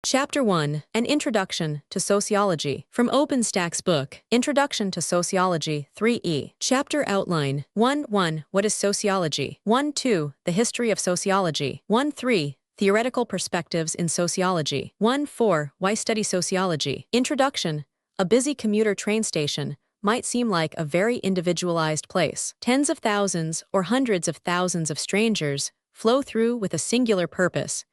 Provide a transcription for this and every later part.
Chapter 1, An Introduction to Sociology. From OpenStax Book, Introduction to Sociology, 3E. Chapter Outline. 1. What is sociology? 1.2. The history of sociology. 1.3. Theoretical perspectives in sociology. 1.4. Why study sociology? Introduction. A busy commuter train station might seem like a very individualized place. Tens of thousands or hundreds of thousands of strangers flow through with a singular purpose: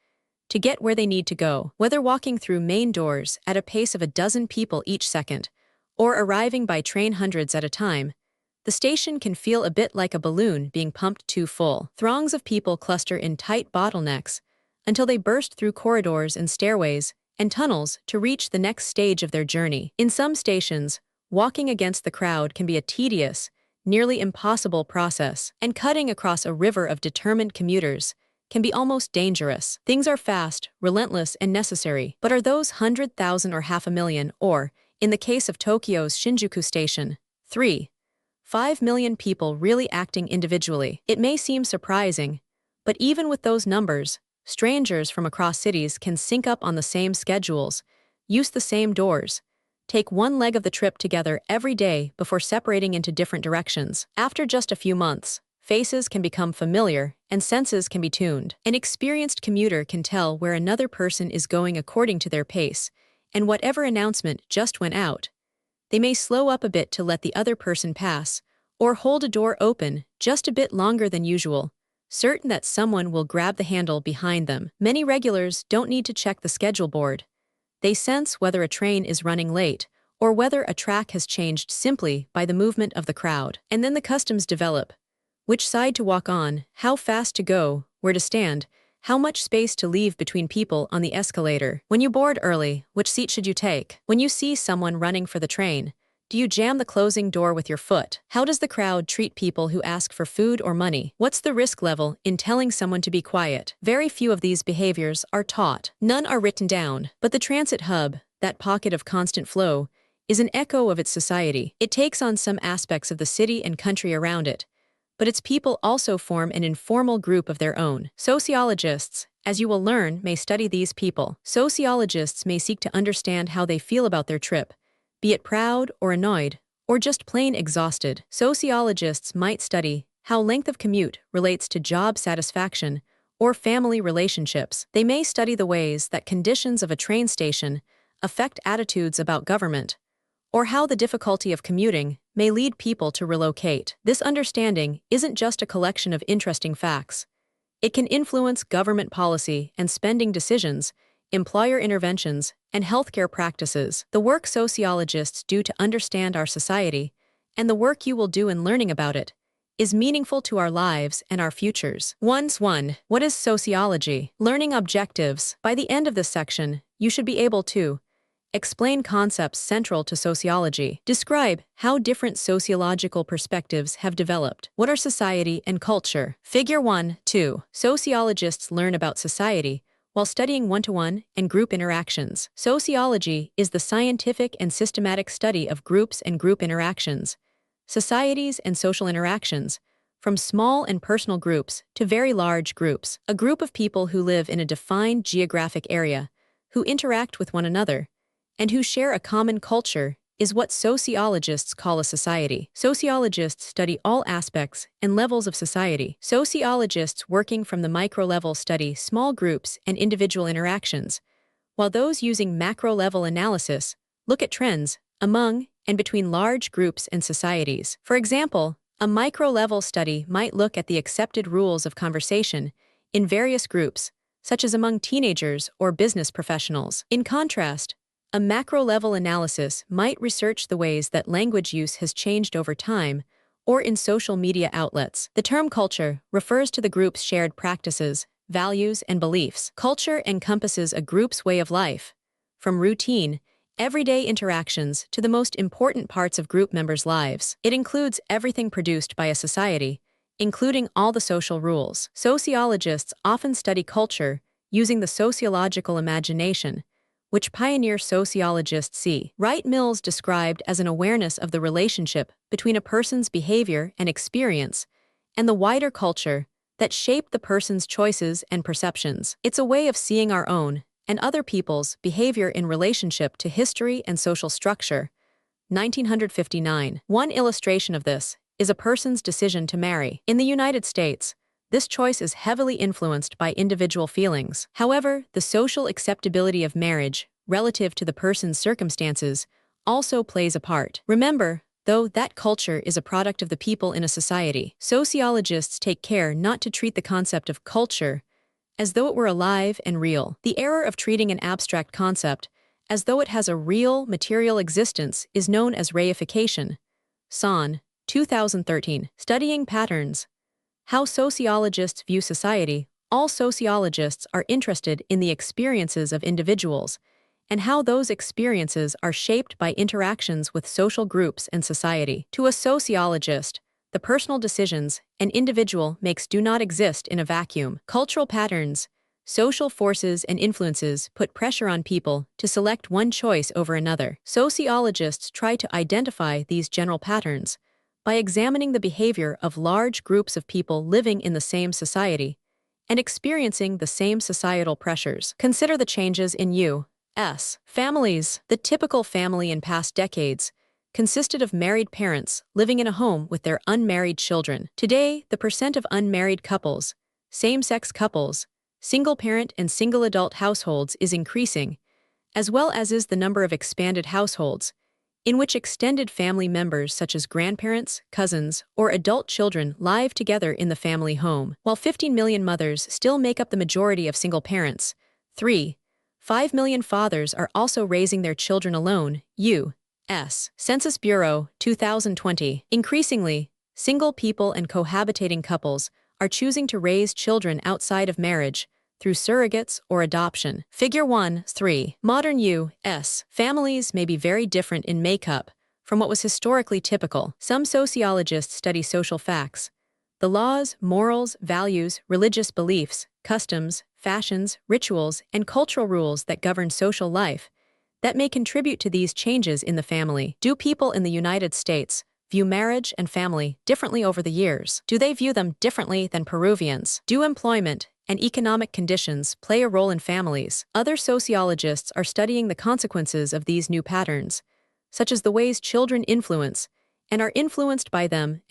to get where they need to go. Whether walking through main doors at a pace of a dozen people each second, or arriving by train hundreds at a time, the station can feel a bit like a balloon being pumped too full. Throngs of people cluster in tight bottlenecks until they burst through corridors and stairways and tunnels to reach the next stage of their journey. In some stations, walking against the crowd can be a tedious, nearly impossible process, and cutting across a river of determined commuters can be almost dangerous. Things are fast, relentless, and necessary, but are those 100,000 or 500,000, or, in the case of Tokyo's Shinjuku Station, 5 million people really acting individually? It may seem surprising, but even with those numbers, strangers from across cities can sync up on the same schedules, use the same doors, take one leg of the trip together every day before separating into different directions. After just a few months, faces can become familiar and senses can be tuned. An experienced commuter can tell where another person is going according to their pace, and whatever announcement just went out, they may slow up a bit to let the other person pass, or hold a door open just a bit longer than usual, certain that someone will grab the handle behind them. Many regulars don't need to check the schedule board. They sense whether a train is running late, or whether a track has changed simply by the movement of the crowd. And then the customs develop: which side to walk on, how fast to go, where to stand, how much space to leave between people on the escalator. When you board early, which seat should you take? When you see someone running for the train, do you jam the closing door with your foot? How does the crowd treat people who ask for food or money? What's the risk level in telling someone to be quiet? Very few of these behaviors are taught. None are written down. But the transit hub, that pocket of constant flow, is an echo of its society. It takes on some aspects of the city and country around it, but its people also form an informal group of their own. Sociologists, as you will learn, may study these people. Sociologists may seek to understand how they feel about their trip, be it proud or annoyed, or just plain exhausted. Sociologists might study how length of commute relates to job satisfaction or family relationships. They may study the ways that conditions of a train station affect attitudes about government, or how the difficulty of commuting may lead people to relocate. This understanding isn't just a collection of interesting facts. It can influence government policy and spending decisions, employer interventions, and healthcare practices. The work sociologists do to understand our society, and the work you will do in learning about it, is meaningful to our lives and our futures. 1. What is sociology? Learning objectives. By the end of this section, you should be able to explain concepts central to sociology. Describe how different sociological perspectives have developed. What are society and culture? Figure 1, 2. Sociologists learn about society while studying one-to-one and group interactions. Sociology is the scientific and systematic study of groups and group interactions, societies and social interactions, from small and personal groups to very large groups. A group of people who live in a defined geographic area, who interact with one another, and who share a common culture is what sociologists call a society. Sociologists study all aspects and levels of society. Sociologists working from the micro-level study small groups and individual interactions, while those using macro-level analysis look at trends among and between large groups and societies. For example, a micro-level study might look at the accepted rules of conversation in various groups, such as among teenagers or business professionals. In contrast, a macro-level analysis might research the ways that language use has changed over time, or in social media outlets. The term culture refers to the group's shared practices, values, and beliefs. Culture encompasses a group's way of life, from routine, everyday interactions to the most important parts of group members' lives. It includes everything produced by a society, including all the social rules. Sociologists often study culture using the sociological imagination, which pioneer sociologists see. Wright Mills described as an awareness of the relationship between a person's behavior and experience and the wider culture that shape the person's choices and perceptions. It's a way of seeing our own, and other people's behavior in relationship to history and social structure, 1959. One illustration of this is a person's decision to marry. In the United States, this choice is heavily influenced by individual feelings. However, the social acceptability of marriage relative to the person's circumstances also plays a part. Remember, though, that culture is a product of the people in a society. Sociologists take care not to treat the concept of culture as though it were alive and real. The error of treating an abstract concept as though it has a real, material existence is known as reification. Son, 2013. Studying Patterns. How Sociologists View Society. All sociologists are interested in the experiences of individuals and how those experiences are shaped by interactions with social groups and society. To a sociologist, the personal decisions an individual makes do not exist in a vacuum. Cultural patterns, social forces and influences put pressure on people to select one choice over another. Sociologists try to identify these general patterns by examining the behavior of large groups of people living in the same society and experiencing the same societal pressures. Consider the changes in U.S. families. The typical family in past decades consisted of married parents living in a home with their unmarried children. Today, the percent of unmarried couples, same-sex couples, single-parent and single-adult households is increasing, as well as is the number of expanded households, in which extended family members such as grandparents, cousins, or adult children live together in the family home. While 15 million mothers still make up the majority of single parents, 5 million fathers are also raising their children alone. U.S. Census Bureau, 2020. Increasingly, single people and cohabitating couples are choosing to raise children outside of marriage through surrogates or adoption. Figure 1.3. Modern U.S. families may be very different in makeup from what was historically typical. Some sociologists study social facts, the laws, morals, values, religious beliefs, customs, fashions, rituals, and cultural rules that govern social life that may contribute to these changes in the family. Do people in the United States view marriage and family differently over the years? Do they view them differently than Peruvians? Do employment and economic conditions play a role in families? Other sociologists are studying the consequences of these new patterns, such as the ways children influence and are influenced by them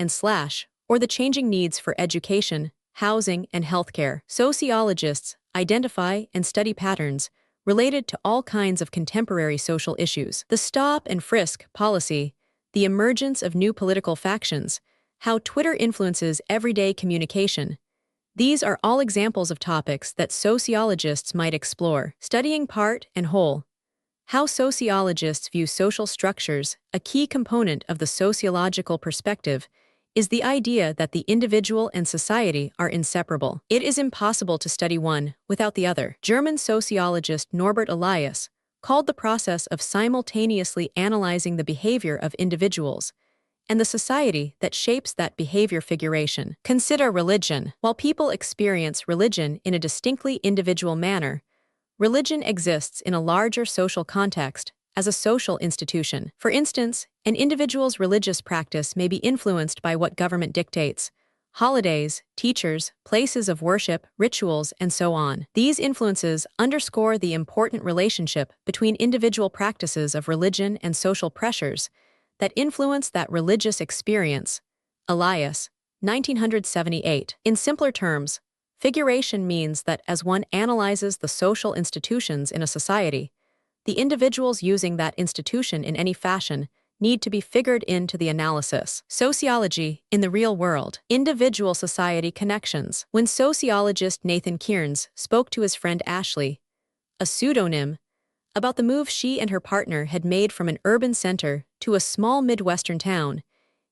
or the changing needs for education, housing, and healthcare. Sociologists identify and study patterns related to all kinds of contemporary social issues. The stop and frisk policy, the emergence of new political factions, how Twitter influences everyday communication. These are all examples of topics that sociologists might explore. Studying part and whole. How sociologists view social structures. A key component of the sociological perspective is the idea that the individual and society are inseparable. It is impossible to study one without the other. German sociologist Norbert Elias called the process of simultaneously analyzing the behavior of individuals and the society that shapes that behavior figuration. Consider religion. While people experience religion in a distinctly individual manner, religion exists in a larger social context as a social institution. For instance, an individual's religious practice may be influenced by what government dictates, holidays, teachers, places of worship, rituals, and so on. These influences underscore the important relationship between individual practices of religion and social pressures that influence that religious experience. Elias, 1978. In simpler terms, figuration means that as one analyzes the social institutions in a society, the individuals using that institution in any fashion need to be figured into the analysis. Sociology in the real world. Individual-society connections. When sociologist Nathan Kearns spoke to his friend Ashley, a pseudonym, about the move she and her partner had made from an urban center to a small Midwestern town,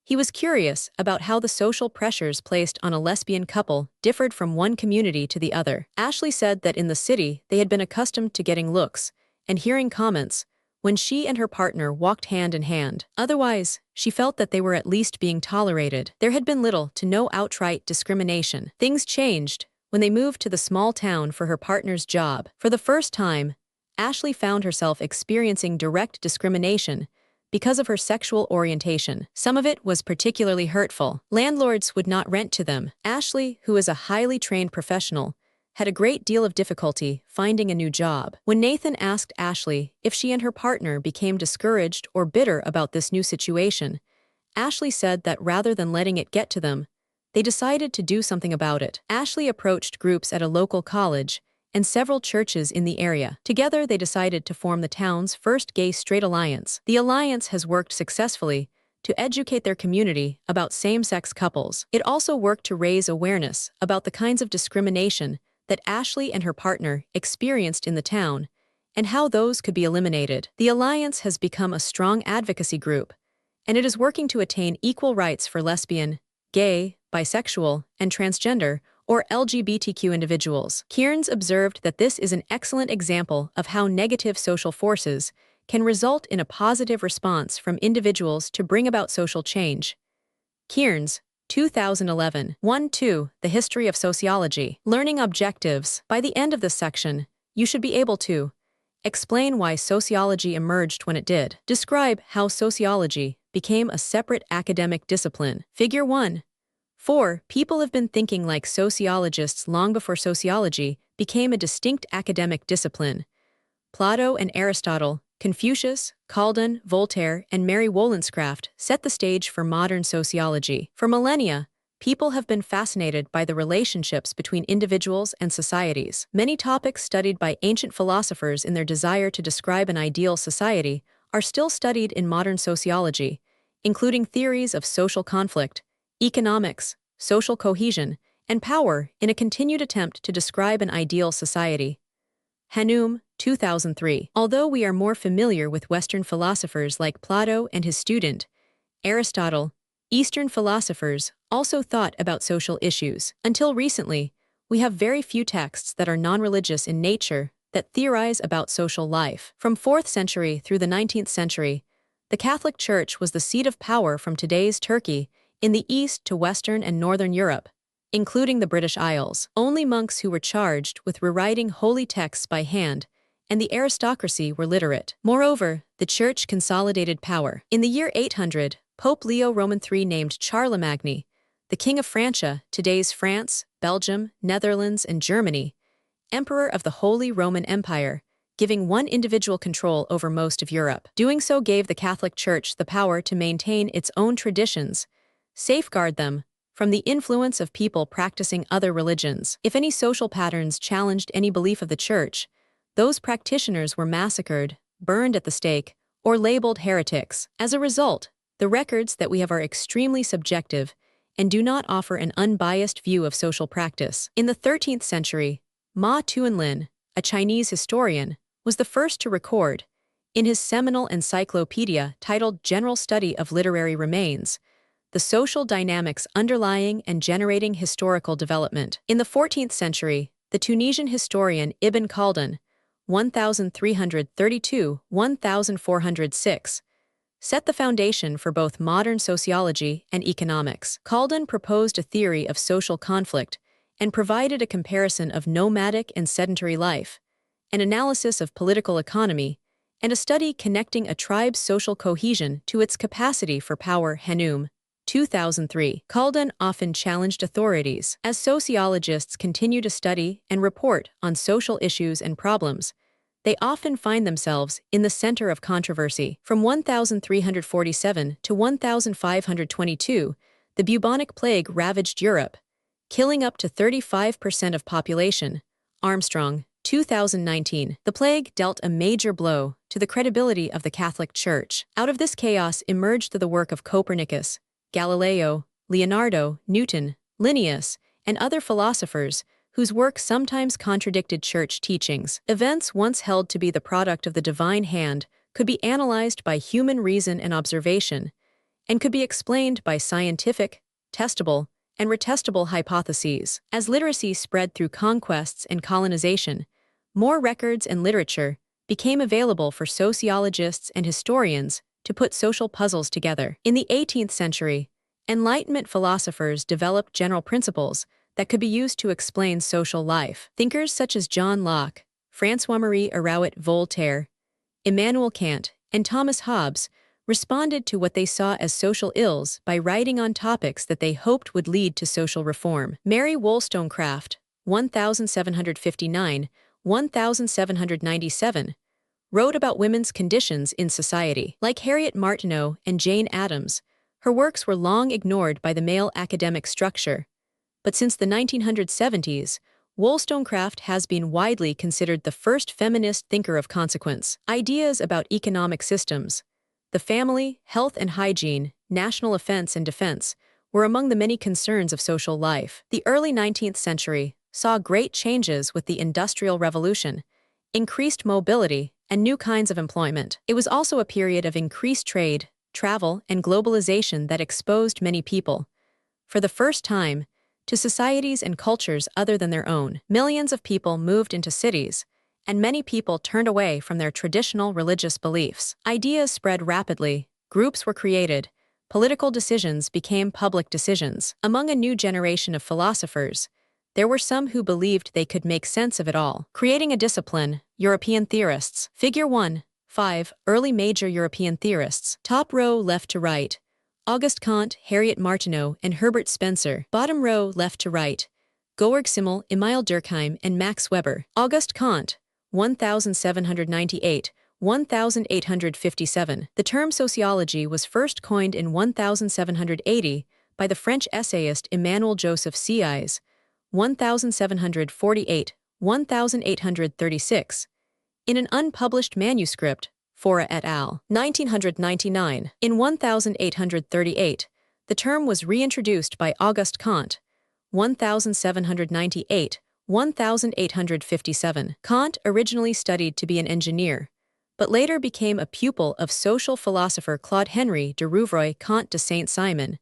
he was curious about how the social pressures placed on a lesbian couple differed from one community to the other. Ashley said that in the city they had been accustomed to getting looks and hearing comments when she and her partner walked hand in hand. Otherwise, she felt that they were at least being tolerated. There had been little to no outright discrimination. Things changed when they moved to the small town for her partner's job. For the first time, Ashley found herself experiencing direct discrimination because of her sexual orientation. Some of it was particularly hurtful. Landlords would not rent to them. Ashley, who is a highly trained professional, had a great deal of difficulty finding a new job. When Nathan asked Ashley if she and her partner became discouraged or bitter about this new situation, Ashley said that rather than letting it get to them, they decided to do something about it. Ashley approached groups at a local college and several churches in the area. Together, they decided to form the town's first gay-straight alliance. The alliance has worked successfully to educate their community about same-sex couples. It also worked to raise awareness about the kinds of discrimination that Ashley and her partner experienced in the town and how those could be eliminated. The alliance has become a strong advocacy group, and it is working to attain equal rights for lesbian, gay, bisexual, and transgender, or LGBTQ individuals. Kearns observed that this is an excellent example of how negative social forces can result in a positive response from individuals to bring about social change. Kearns, 2011. 1-2. The History of Sociology. Learning Objectives. By the end of this section, you should be able to explain why sociology emerged when it did. Describe how sociology became a separate academic discipline. Figure 1. 4. People have been thinking like sociologists long before sociology became a distinct academic discipline. Plato and Aristotle, Confucius, Calden, Voltaire, and Mary Wollstonecraft set the stage for modern sociology. For millennia, people have been fascinated by the relationships between individuals and societies. Many topics studied by ancient philosophers in their desire to describe an ideal society are still studied in modern sociology, including theories of social conflict, economics, social cohesion, and power in a continued attempt to describe an ideal society. Hanoum, 2003. Although we are more familiar with Western philosophers like Plato and his student, Aristotle, Eastern philosophers also thought about social issues. Until recently, we have very few texts that are non-religious in nature that theorize about social life. From 4th century through the 19th century, the Catholic Church was the seat of power from today's Turkey in the East to Western and Northern Europe, including the British Isles. Only monks who were charged with rewriting holy texts by hand and the aristocracy were literate. Moreover, the Church consolidated power. In the year 800, Pope Leo Roman III named Charlemagne, the King of Francia, today's France, Belgium, Netherlands, and Germany, Emperor of the Holy Roman Empire, giving one individual control over most of Europe. Doing so gave the Catholic Church the power to maintain its own traditions, safeguard them from the influence of people practicing other religions. If any social patterns challenged any belief of the Church, those practitioners were massacred, burned at the stake, or labeled heretics. As a result, the records that we have are extremely subjective and do not offer an unbiased view of social practice. In the 13th century, Ma Tuanlin, a Chinese historian, was the first to record, in his seminal encyclopedia titled General Study of Literary Remains, the social dynamics underlying and generating historical development. In the 14th century, the Tunisian historian Ibn Khaldun, 1332–1406, set the foundation for both modern sociology and economics. Khaldun proposed a theory of social conflict and provided a comparison of nomadic and sedentary life, an analysis of political economy, and a study connecting a tribe's social cohesion to its capacity for power. Hanoum, 2003. Khaldun often challenged authorities. As sociologists continue to study and report on social issues and problems, they often find themselves in the center of controversy. From 1347 to 1522, the bubonic plague ravaged Europe, killing up to 35% of population. Armstrong, 2019. The plague dealt a major blow to the credibility of the Catholic Church. Out of this chaos emerged the work of Copernicus, Galileo, Leonardo, Newton, Linnaeus, and other philosophers whose work sometimes contradicted church teachings. Events once held to be the product of the divine hand could be analyzed by human reason and observation, and could be explained by scientific, testable, and retestable hypotheses. As literacy spread through conquests and colonization, more records and literature became available for sociologists and historians to put social puzzles together. In the 18th century, Enlightenment philosophers developed general principles that could be used to explain social life. Thinkers such as John Locke, François-Marie Arouet Voltaire, Immanuel Kant, and Thomas Hobbes responded to what they saw as social ills by writing on topics that they hoped would lead to social reform. Mary Wollstonecraft, 1759, 1797, wrote about women's conditions in society. Like Harriet Martineau and Jane Addams, her works were long ignored by the male academic structure. But since the 1970s, Wollstonecraft has been widely considered the first feminist thinker of consequence. Ideas about economic systems, the family, health and hygiene, national offense and defense were among the many concerns of social life. The early 19th century saw great changes with the Industrial Revolution, increased mobility, and new kinds of employment. It was also a period of increased trade, travel, and globalization that exposed many people, for the first time, to societies and cultures other than their own. Millions of people moved into cities, and many people turned away from their traditional religious beliefs. Ideas spread rapidly, groups were created, political decisions became public decisions. Among a new generation of philosophers, there were some who believed they could make sense of it all, creating a discipline. European theorists. Figure 1. 5. Early major European theorists. Top row left to right. Auguste Comte, Harriet Martineau, and Herbert Spencer. Bottom row left to right. Georg Simmel, Émile Durkheim, and Max Weber. Auguste Comte, 1798, 1857. The term sociology was first coined in 1780 by the French essayist Emmanuel Joseph Sieyès, 1748, 1836, in an unpublished manuscript, Fora et al. 1999. In 1838, the term was reintroduced by Auguste Comte, 1798, 1857. Comte originally studied to be an engineer, but later became a pupil of social philosopher Claude Henry de Rouvroy-Comte de Saint-Simon,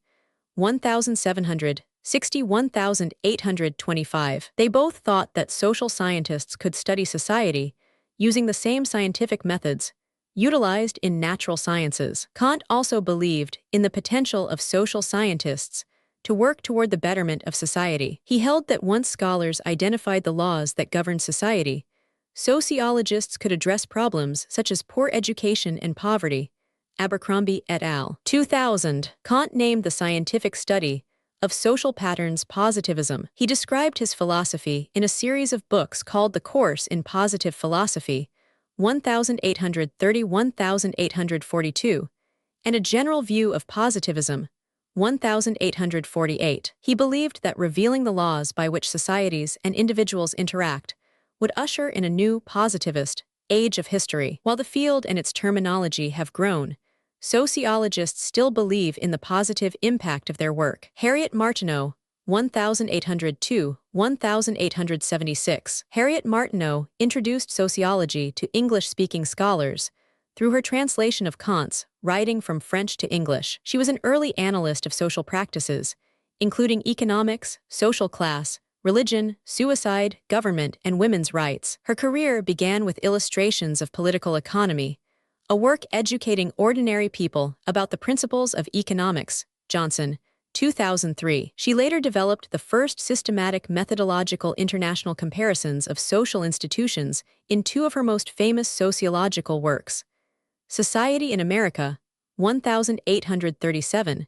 1725. They both thought that social scientists could study society using the same scientific methods utilized in natural sciences. Comte also believed in the potential of social scientists to work toward the betterment of society. He held that once scholars identified the laws that govern society, sociologists could address problems such as poor education and poverty. Abercrombie et al. 2000. Comte named the scientific study of social patterns positivism. He described his philosophy in a series of books called The Course in Positive Philosophy, 1830-1842, and A General View of Positivism, 1848. He believed that revealing the laws by which societies and individuals interact would usher in a new positivist age of history. While the field and its terminology have grown, sociologists still believe in the positive impact of their work. Harriet Martineau, 1802-1876. Harriet Martineau introduced sociology to English-speaking scholars through her translation of Comte's writing from French to English. She was an early analyst of social practices, including economics, social class, religion, suicide, government, and women's rights. Her career began with Illustrations of Political Economy, a work educating ordinary people about the principles of economics. Johnson, 2003. She later developed the first systematic methodological international comparisons of social institutions in two of her most famous sociological works, Society in America, 1837,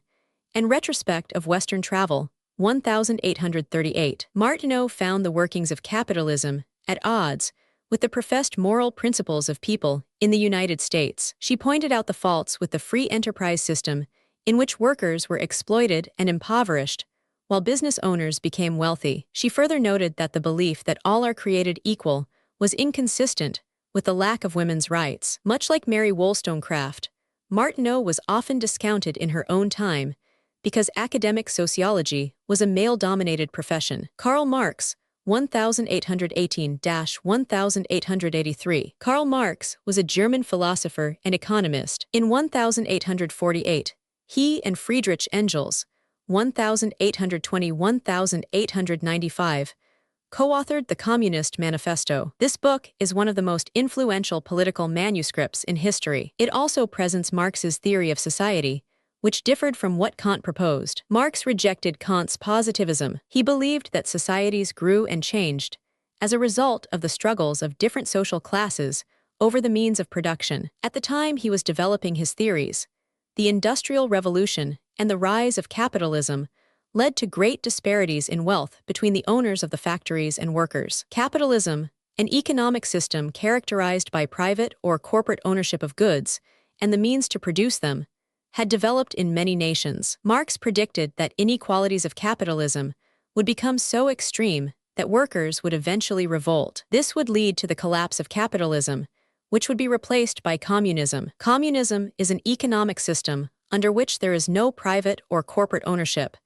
and Retrospect of Western Travel, 1838. Martineau found the workings of capitalism at odds with the professed moral principles of people in the United States. She pointed out the faults with the free enterprise system in which workers were exploited and impoverished, while business owners became wealthy. She further noted that the belief that all are created equal was inconsistent with the lack of women's rights. Much like Mary Wollstonecraft, Martineau was often discounted in her own time because academic sociology was a male-dominated profession. Karl Marx, 1818-1883. Karl Marx was a German philosopher and economist. In 1848, he and Friedrich Engels, 1820-1895, co-authored the Communist Manifesto. This book is one of the most influential political manuscripts in history. It also presents Marx's theory of society, which differed from what Comte proposed. Marx rejected Comte's positivism. He believed that societies grew and changed as a result of the struggles of different social classes over the means of production. At the time he was developing his theories, the Industrial Revolution and the rise of capitalism led to great disparities in wealth between the owners of the factories and workers. Capitalism, an economic system characterized by private or corporate ownership of goods and the means to produce them, had developed in many nations. Marx predicted that inequalities of capitalism would become so extreme that workers would eventually revolt. This would lead to the collapse of capitalism, which would be replaced by communism. Communism is an economic system under which there is no private or corporate ownership.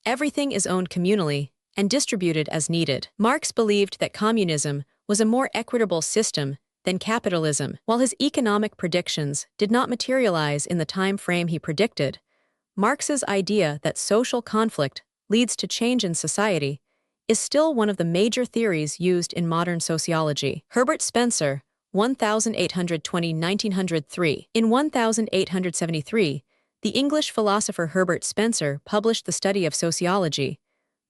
Everything is owned communally and distributed as needed. Marx believed that communism was a more equitable system than capitalism. While his economic predictions did not materialize in the time frame he predicted, Marx's idea that social conflict leads to change in society is still one of the major theories used in modern sociology. Herbert Spencer, 1820–1903. In 1873, the English philosopher Herbert Spencer published the Study of Sociology,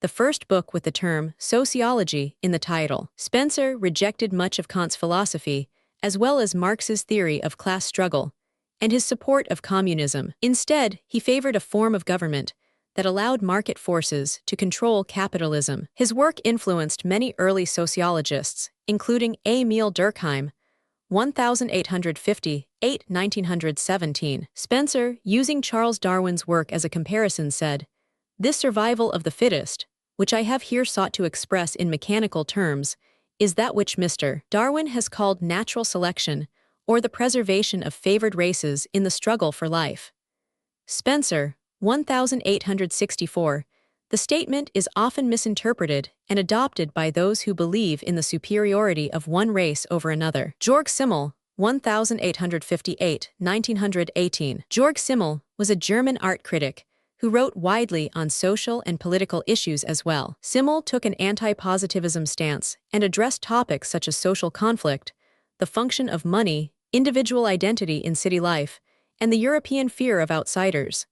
the first book with the term sociology in the title. Spencer rejected much of Comte's philosophy, as well as Marx's theory of class struggle, and his support of communism. Instead, he favored a form of government that allowed market forces to control capitalism. His work influenced many early sociologists, including Émile Durkheim, 1858–1917. Spencer, using Charles Darwin's work as a comparison, said, "This survival of the fittest, which I have here sought to express in mechanical terms, is that which Mr. Darwin has called natural selection, or the preservation of favored races in the struggle for life." Spencer, 1864. The statement is often misinterpreted and adopted by those who believe in the superiority of one race over another. Georg Simmel, 1858–1918. Georg Simmel was a German art critic who wrote widely on social and political issues as well. Simmel took an anti-positivism stance and addressed topics such as social conflict, the function of money, individual identity in city life, and the European fear of outsiders.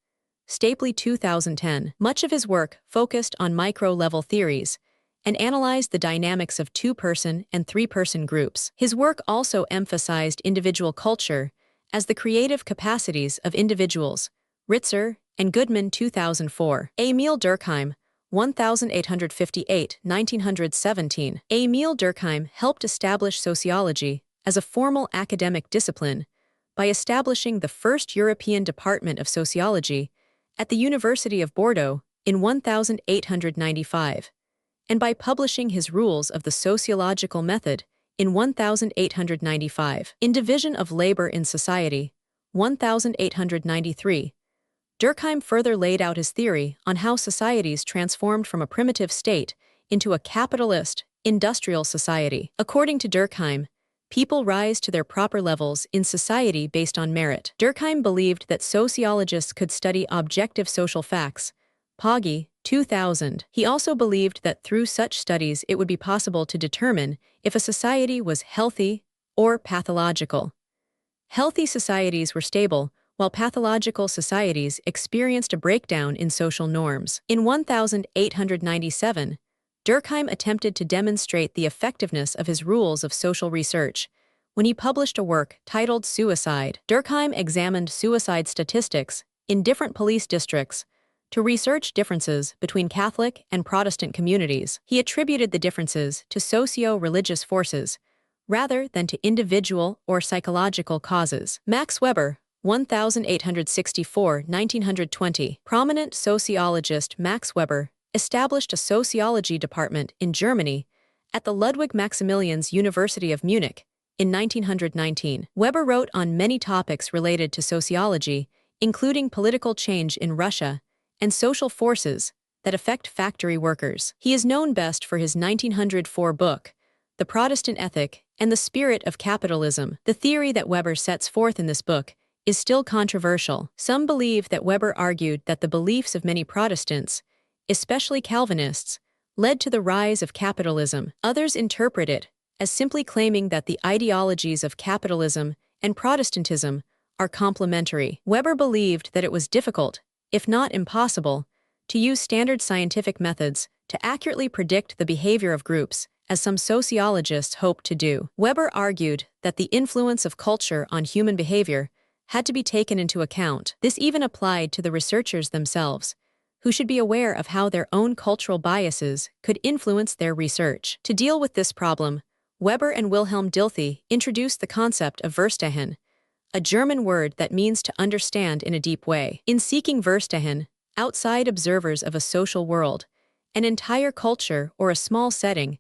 Stapley, 2010. Much of his work focused on micro-level theories and analyzed the dynamics of two-person and three-person groups. His work also emphasized individual culture as the creative capacities of individuals. Ritzer and Goodman, 2004. Émile Durkheim, 1858–1917. Émile Durkheim helped establish sociology as a formal academic discipline by establishing the first European Department of Sociology at the University of Bordeaux in 1895, and by publishing his Rules of the Sociological Method in 1895. In Division of Labor in Society, 1893, Durkheim further laid out his theory on how societies transformed from a primitive state into a capitalist, industrial society. According to Durkheim, people rise to their proper levels in society based on merit. Durkheim believed that sociologists could study objective social facts. Poggi, 2000. He also believed that through such studies it would be possible to determine if a society was healthy or pathological. Healthy societies were stable, while pathological societies experienced a breakdown in social norms. In 1897, Durkheim attempted to demonstrate the effectiveness of his rules of social research when he published a work titled Suicide. Durkheim examined suicide statistics in different police districts to research differences between Catholic and Protestant communities. He attributed the differences to socio-religious forces rather than to individual or psychological causes. Max Weber, 1864–1920. Prominent sociologist Max Weber established a sociology department in Germany at the Ludwig Maximilians University of Munich in 1919. Weber wrote on many topics related to sociology, including political change in Russia and social forces that affect factory workers. He is known best for his 1904 book, The Protestant Ethic and the Spirit of Capitalism. The theory that Weber sets forth in this book is still controversial. Some believe that Weber argued that the beliefs of many Protestants, especially Calvinists, led to the rise of capitalism. Others interpret it as simply claiming that the ideologies of capitalism and Protestantism are complementary. Weber believed that it was difficult, if not impossible, to use standard scientific methods to accurately predict the behavior of groups, as some sociologists hoped to do. Weber argued that the influence of culture on human behavior had to be taken into account. This even applied to the researchers themselves, who should be aware of how their own cultural biases could influence their research. To deal with this problem, Weber and Wilhelm Dilthey introduced the concept of Verstehen, a German word that means to understand in a deep way. In seeking Verstehen, outside observers of a social world, an entire culture or a small setting,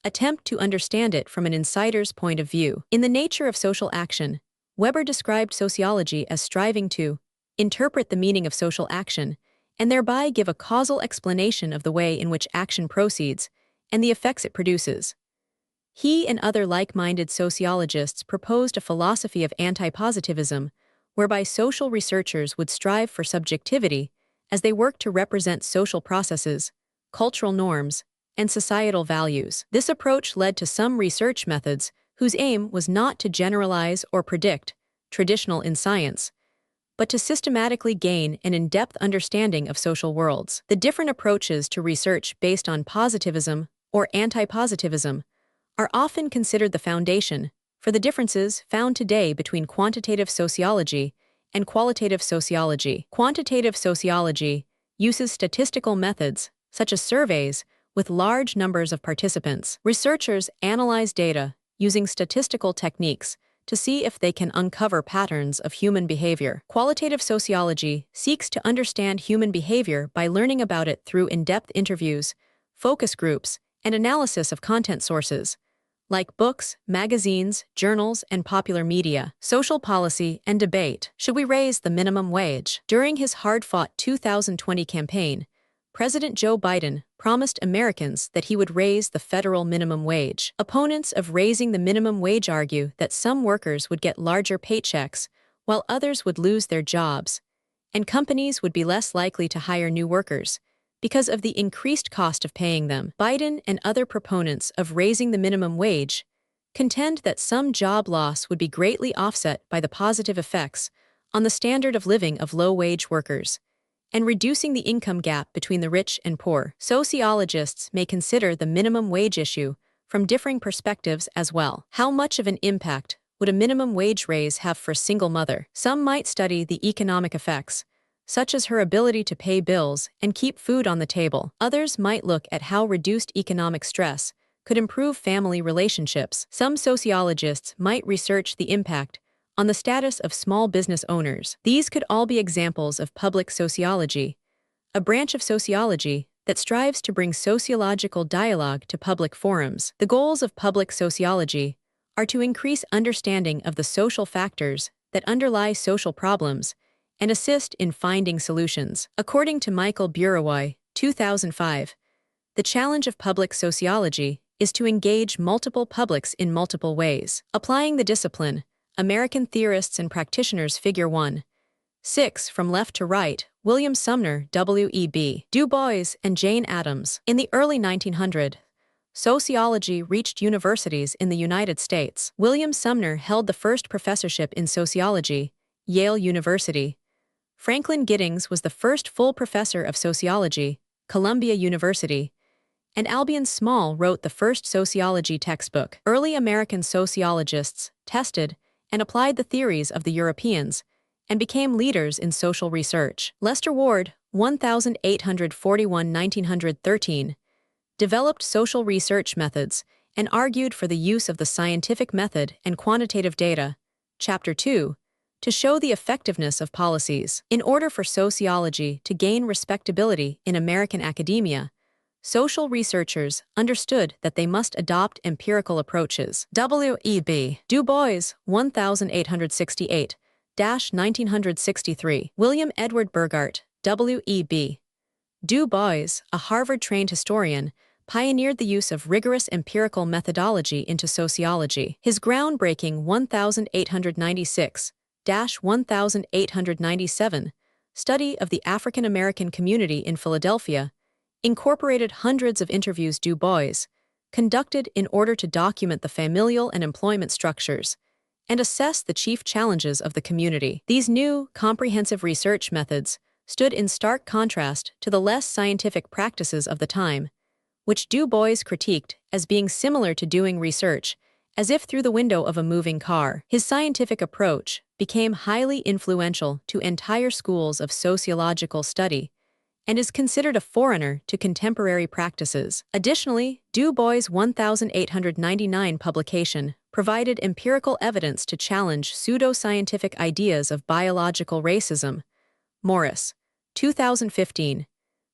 attempt to understand it from an insider's point of view. In The Nature of Social Action, Weber described sociology as striving to interpret the meaning of social action and thereby give a causal explanation of the way in which action proceeds and the effects it produces. He and other like-minded sociologists proposed a philosophy of anti-positivism, whereby social researchers would strive for subjectivity as they work to represent social processes, cultural norms, and societal values. This approach led to some research methods whose aim was not to generalize or predict, traditional in science, but to systematically gain an in-depth understanding of social worlds. The different approaches to research based on positivism or anti-positivism are often considered the foundation for the differences found today between quantitative sociology and qualitative sociology. Quantitative sociology uses statistical methods, such as surveys, with large numbers of participants. Researchers analyze data using statistical techniques to see if they can uncover patterns of human behavior. Qualitative sociology seeks to understand human behavior by learning about it through in-depth interviews, focus groups, and analysis of content sources, like books, magazines, journals, and popular media. Social policy and debate. Should we raise the minimum wage? During his hard-fought 2020 campaign, President Joe Biden promised Americans that he would raise the federal minimum wage. Opponents of raising the minimum wage argue that some workers would get larger paychecks, while others would lose their jobs, and companies would be less likely to hire new workers because of the increased cost of paying them. Biden and other proponents of raising the minimum wage contend that some job loss would be greatly offset by the positive effects on the standard of living of low-wage workers, and reducing the income gap between the rich and poor. Sociologists may consider the minimum wage issue from differing perspectives as well. How much of an impact would a minimum wage raise have for a single mother? Some might study the economic effects, such as her ability to pay bills and keep food on the table. Others might look at how reduced economic stress could improve family relationships. Some sociologists might research the impact on the status of small business owners. These could all be examples of public sociology, a branch of sociology that strives to bring sociological dialogue to public forums. The goals of public sociology are to increase understanding of the social factors that underlie social problems and assist in finding solutions. According to Michael Burawoy, 2005, the challenge of public sociology is to engage multiple publics in multiple ways. Applying the discipline, American Theorists and Practitioners Figure 1. 6. From Left to Right, William Sumner, W.E.B. Du Bois, and Jane Addams. In the early 1900s, sociology reached universities in the United States. William Sumner held the first professorship in sociology, Yale University. Franklin Giddings was the first full professor of sociology, Columbia University. And Albion Small wrote the first sociology textbook. Early American sociologists tested and applied the theories of the Europeans, and became leaders in social research. Lester Ward, 1841–1913, developed social research methods and argued for the use of the scientific method and quantitative data, Chapter 2, to show the effectiveness of policies. In order for sociology to gain respectability in American academia, social researchers understood that they must adopt empirical approaches. W.E.B. Du Bois, 1868–1963. William Edward Burghardt, W.E.B. Du Bois, a Harvard-trained historian, pioneered the use of rigorous empirical methodology into sociology. His groundbreaking 1896–1897 study of the African American community in Philadelphia incorporated hundreds of interviews Du Bois conducted in order to document the familial and employment structures and assess the chief challenges of the community. These new, comprehensive research methods stood in stark contrast to the less scientific practices of the time, which Du Bois critiqued as being similar to doing research as if through the window of a moving car. His scientific approach became highly influential to entire schools of sociological study and is considered a forerunner to contemporary practices. Additionally, Du Bois' 1899 publication provided empirical evidence to challenge pseudo-scientific ideas of biological racism. Morris, 2015.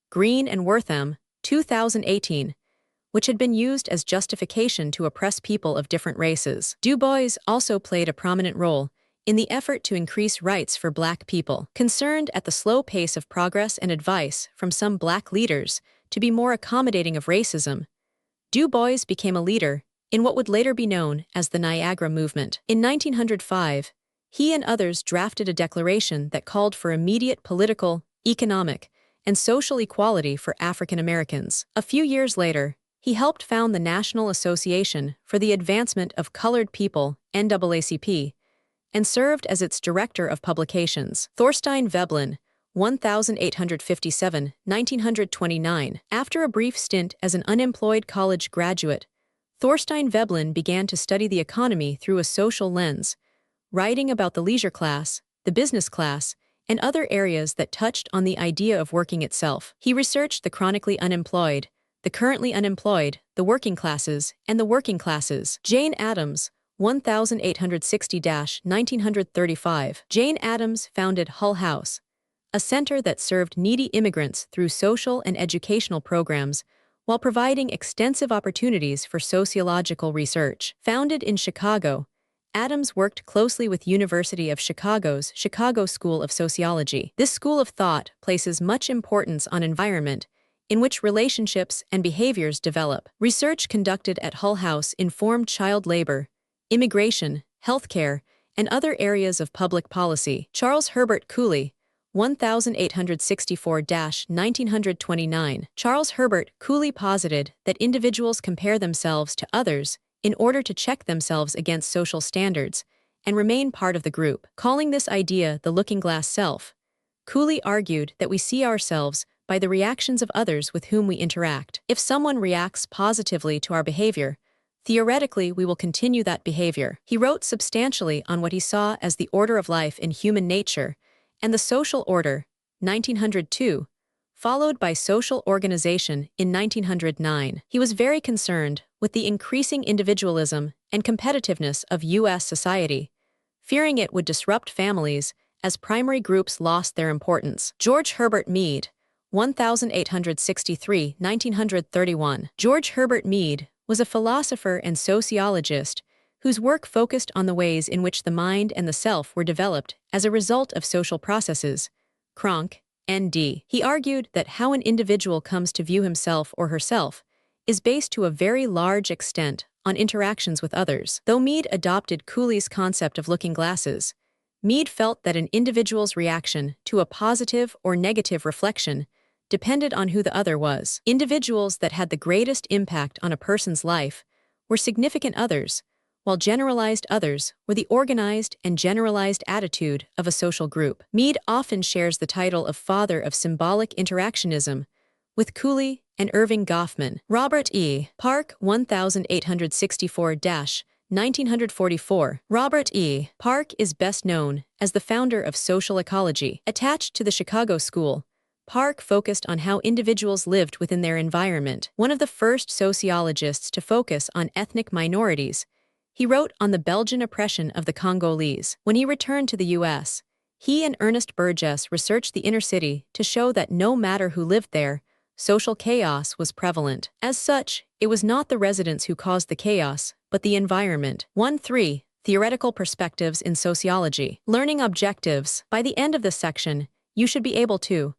Green and Wortham, 2018. Which had been used as justification to oppress people of different races. Du Bois also played a prominent role in the effort to increase rights for Black people. Concerned at the slow pace of progress and advice from some Black leaders to be more accommodating of racism, Du Bois became a leader in what would later be known as the Niagara Movement. In 1905, he and others drafted a declaration that called for immediate political, economic, and social equality for African Americans. A few years later, he helped found the National Association for the Advancement of Colored People, NAACP, and served as its director of publications. Thorstein Veblen, 1857–1929. After a brief stint as an unemployed college graduate, Thorstein Veblen began to study the economy through a social lens, writing about the leisure class, the business class, and other areas that touched on the idea of working itself. He researched the chronically unemployed, the currently unemployed, the working classes, and the working classes. Jane Addams, 1860–1935. Jane Addams founded Hull House, a center that served needy immigrants through social and educational programs while providing extensive opportunities for sociological research. Founded in Chicago, Addams worked closely with University of Chicago's Chicago School of Sociology. This school of thought places much importance on environment in which relationships and behaviors develop. Research conducted at Hull House informed child labor, immigration, healthcare, and other areas of public policy. Charles Herbert Cooley, 1864–1929. Charles Herbert Cooley posited that individuals compare themselves to others in order to check themselves against social standards and remain part of the group. Calling this idea the looking-glass self, Cooley argued that we see ourselves by the reactions of others with whom we interact. If someone reacts positively to our behavior, theoretically we will continue that behavior. He wrote substantially on what he saw as the order of life in human nature and the social order, 1902, followed by social organization in 1909. He was very concerned with the increasing individualism and competitiveness of U.S. society, fearing it would disrupt families as primary groups lost their importance. George Herbert Mead, 1863–1931. George Herbert Mead was a philosopher and sociologist whose work focused on the ways in which the mind and the self were developed as a result of social processes. Cronk, N.D. He argued that how an individual comes to view himself or herself is based to a very large extent on interactions with others. Though Mead adopted Cooley's concept of looking glasses, Mead felt that an individual's reaction to a positive or negative reflection depended on who the other was. Individuals that had the greatest impact on a person's life were significant others, while generalized others were the organized and generalized attitude of a social group. Mead often shares the title of father of symbolic interactionism with Cooley and Irving Goffman. Robert E. Park, 1864–1944. Robert E. Park is best known as the founder of social ecology. Attached to the Chicago School, Park focused on how individuals lived within their environment. One of the first sociologists to focus on ethnic minorities, he wrote on the Belgian oppression of the Congolese. When he returned to the U.S., he and Ernest Burgess researched the inner city to show that no matter who lived there, social chaos was prevalent. As such, it was not the residents who caused the chaos, but the environment. 1.3. Theoretical Perspectives in Sociology. Learning Objectives. By the end of this section, you should be able to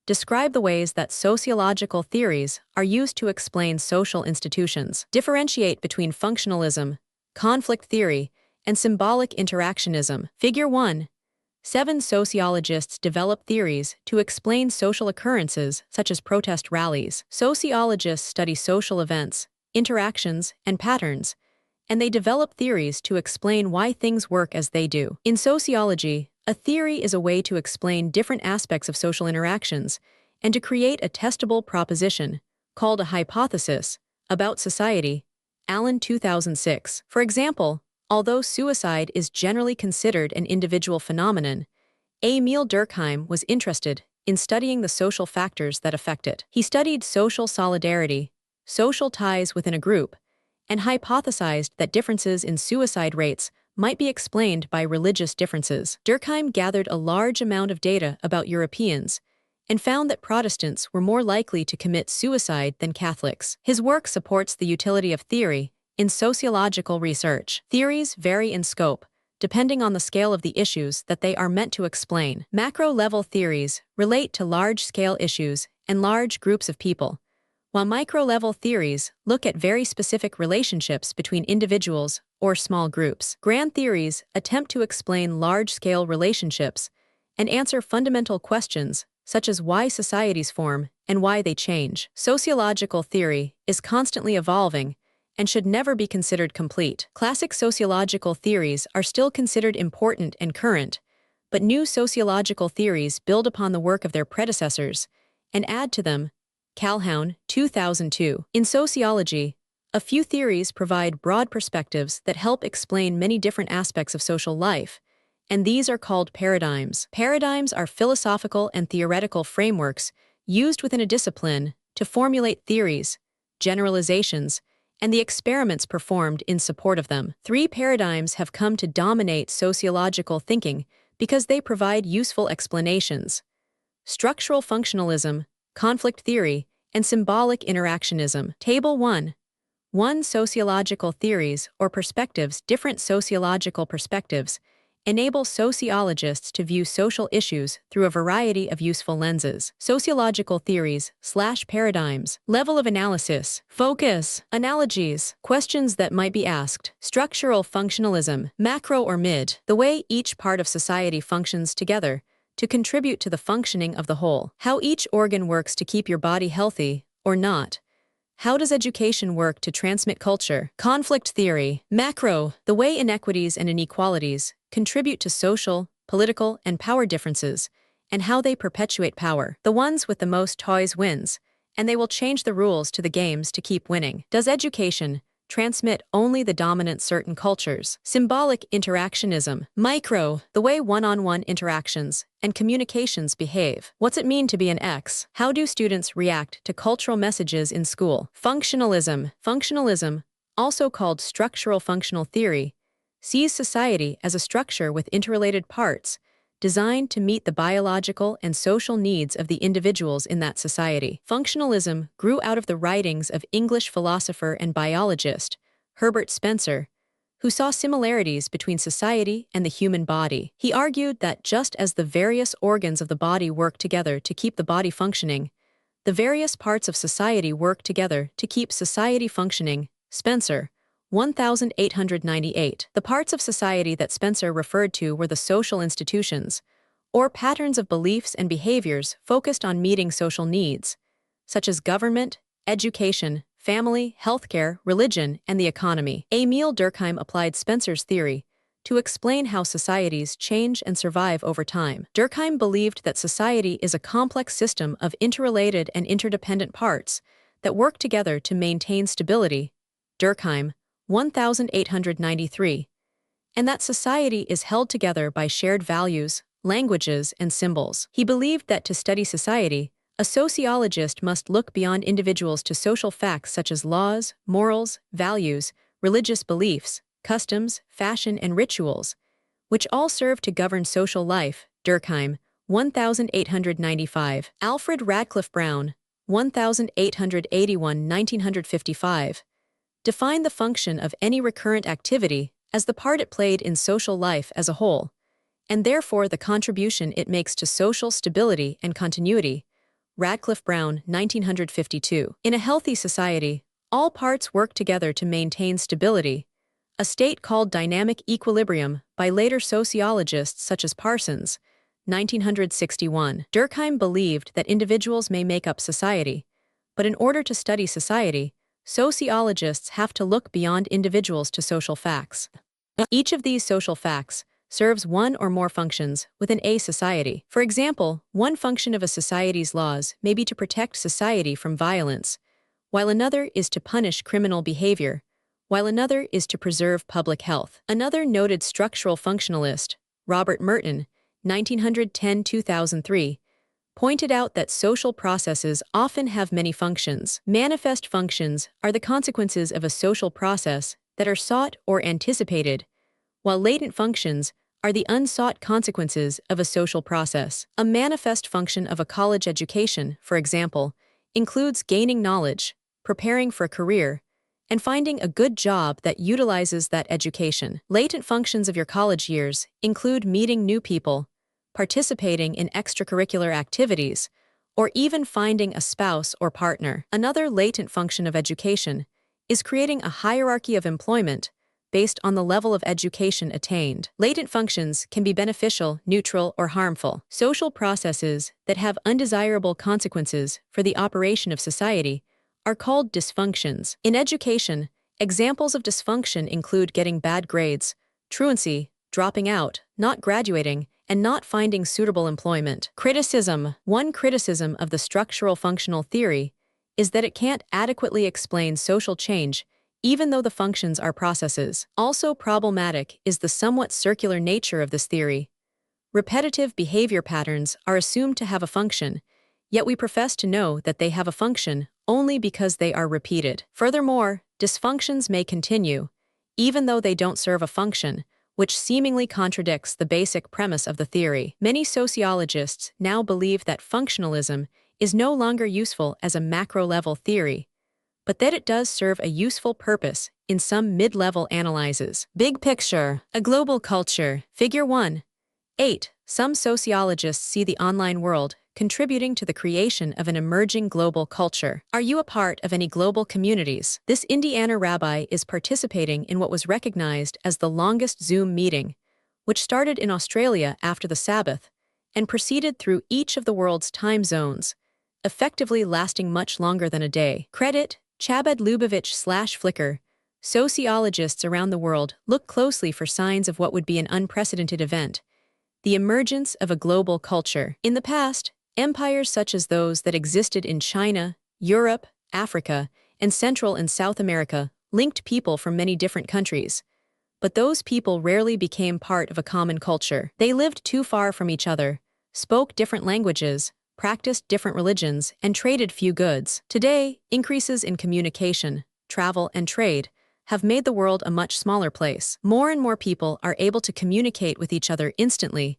describe the ways that sociological theories are used to explain social institutions. Differentiate between functionalism, conflict theory, and symbolic interactionism. Figure 1. 7 sociologists develop theories to explain social occurrences such as protest rallies. Sociologists study social events, interactions, and patterns, and they develop theories to explain why things work as they do. In sociology, a theory is a way to explain different aspects of social interactions and to create a testable proposition, called a hypothesis, about society. Allen, 2006. For example, although suicide is generally considered an individual phenomenon, Émile Durkheim was interested in studying the social factors that affect it. He studied social solidarity, social ties within a group, and hypothesized that differences in suicide rates might be explained by religious differences. Durkheim gathered a large amount of data about Europeans and found that Protestants were more likely to commit suicide than Catholics. His work supports the utility of theory in sociological research. Theories vary in scope, depending on the scale of the issues that they are meant to explain. Macro-level theories relate to large-scale issues and large groups of people, while micro-level theories look at very specific relationships between individuals or small groups. Grand theories attempt to explain large-scale relationships and answer fundamental questions such as why societies form and why they change. Sociological theory is constantly evolving and should never be considered complete. Classic sociological theories are still considered important and current, but new sociological theories build upon the work of their predecessors and add to them. Calhoun, 2002. In sociology, a few theories provide broad perspectives that help explain many different aspects of social life, and these are called paradigms. Paradigms are philosophical and theoretical frameworks used within a discipline to formulate theories, generalizations, and the experiments performed in support of them. Three paradigms have come to dominate sociological thinking because they provide useful explanations: structural functionalism, conflict theory, and symbolic interactionism. Table 1. 1. Sociological theories or perspectives. Different sociological perspectives enable sociologists to view social issues through a variety of useful lenses. Sociological theories/paradigms. Level of analysis. Focus. Analogies. Questions that might be asked. Structural functionalism. Macro or mid. The way each part of society functions together to contribute to the functioning of the whole. How each organ works to keep your body healthy or not. How does education work to transmit culture? Conflict theory. Macro. The way inequities and inequalities contribute to social, political, and power differences, and how they perpetuate power. The ones with the most toys wins, and they will change the rules to the games to keep winning. Does education transmit only the dominant certain cultures? Symbolic interactionism. Micro. The way one-on-one interactions and communications behave. What's it mean to be an X? How do students react to cultural messages in school? Functionalism. Functionalism, also called structural functional theory, sees society as a structure with interrelated parts, designed to meet the biological and social needs of the individuals in that society. Functionalism grew out of the writings of English philosopher and biologist Herbert Spencer, who saw similarities between society and the human body. He argued that just as the various organs of the body work together to keep the body functioning, the various parts of society work together to keep society functioning. Spencer, 1898. The parts of society that Spencer referred to were the social institutions, or patterns of beliefs and behaviors focused on meeting social needs, such as government, education, family, healthcare, religion, and the economy. Émile Durkheim applied Spencer's theory to explain how societies change and survive over time. Durkheim believed that society is a complex system of interrelated and interdependent parts that work together to maintain stability. Durkheim, 1893, and that society is held together by shared values, languages, and symbols. He believed that to study society, a sociologist must look beyond individuals to social facts such as laws, morals, values, religious beliefs, customs, fashion, and rituals, which all serve to govern social life. Durkheim, 1895. Alfred Radcliffe Brown, 1881–1955. Define the function of any recurrent activity as the part it played in social life as a whole, and therefore the contribution it makes to social stability and continuity. Radcliffe Brown, 1952. In a healthy society, all parts work together to maintain stability, a state called dynamic equilibrium by later sociologists such as Parsons, 1961. Durkheim believed that individuals may make up society, but in order to study society, sociologists have to look beyond individuals to social facts. Each of these social facts serves one or more functions within a society. For example, one function of a society's laws may be to protect society from violence, while another is to punish criminal behavior, while another is to preserve public health. Another noted structural functionalist, Robert Merton, 1910–2003, pointed out that social processes often have many functions. Manifest functions are the consequences of a social process that are sought or anticipated, while latent functions are the unsought consequences of a social process. A manifest function of a college education, for example, includes gaining knowledge, preparing for a career, and finding a good job that utilizes that education. Latent functions of your college years include meeting new people, participating in extracurricular activities, or even finding a spouse or partner. Another latent function of education is creating a hierarchy of employment based on the level of education attained. Latent functions can be beneficial, neutral, or harmful. Social processes that have undesirable consequences for the operation of society are called dysfunctions. In education, examples of dysfunction include getting bad grades, truancy, dropping out, not graduating, and not finding suitable employment. Criticism. One criticism of the structural functional theory is that it can't adequately explain social change even though the functions are processes. Also problematic is the somewhat circular nature of this theory. Repetitive behavior patterns are assumed to have a function, yet we profess to know that they have a function only because they are repeated. Furthermore, dysfunctions may continue, even though they don't serve a function, which seemingly contradicts the basic premise of the theory. Many sociologists now believe that functionalism is no longer useful as a macro-level theory, but that it does serve a useful purpose in some mid-level analyses. Big picture. A global culture. Figure 1. 8. Some sociologists see the online world contributing to the creation of an emerging global culture. Are you a part of any global communities? This Indiana rabbi is participating in what was recognized as the longest Zoom meeting, which started in Australia after the Sabbath and proceeded through each of the world's time zones, effectively lasting much longer than a day. Credit Chabad Lubavitch/Flickr. Sociologists around the world look closely for signs of what would be an unprecedented event: the emergence of a global culture. In the past, empires such as those that existed in China, Europe, Africa, and Central and South America linked people from many different countries. But those people rarely became part of a common culture. They lived too far from each other, spoke different languages, practiced different religions, and traded few goods. Today, increases in communication, travel, and trade have made the world a much smaller place. More and more people are able to communicate with each other instantly,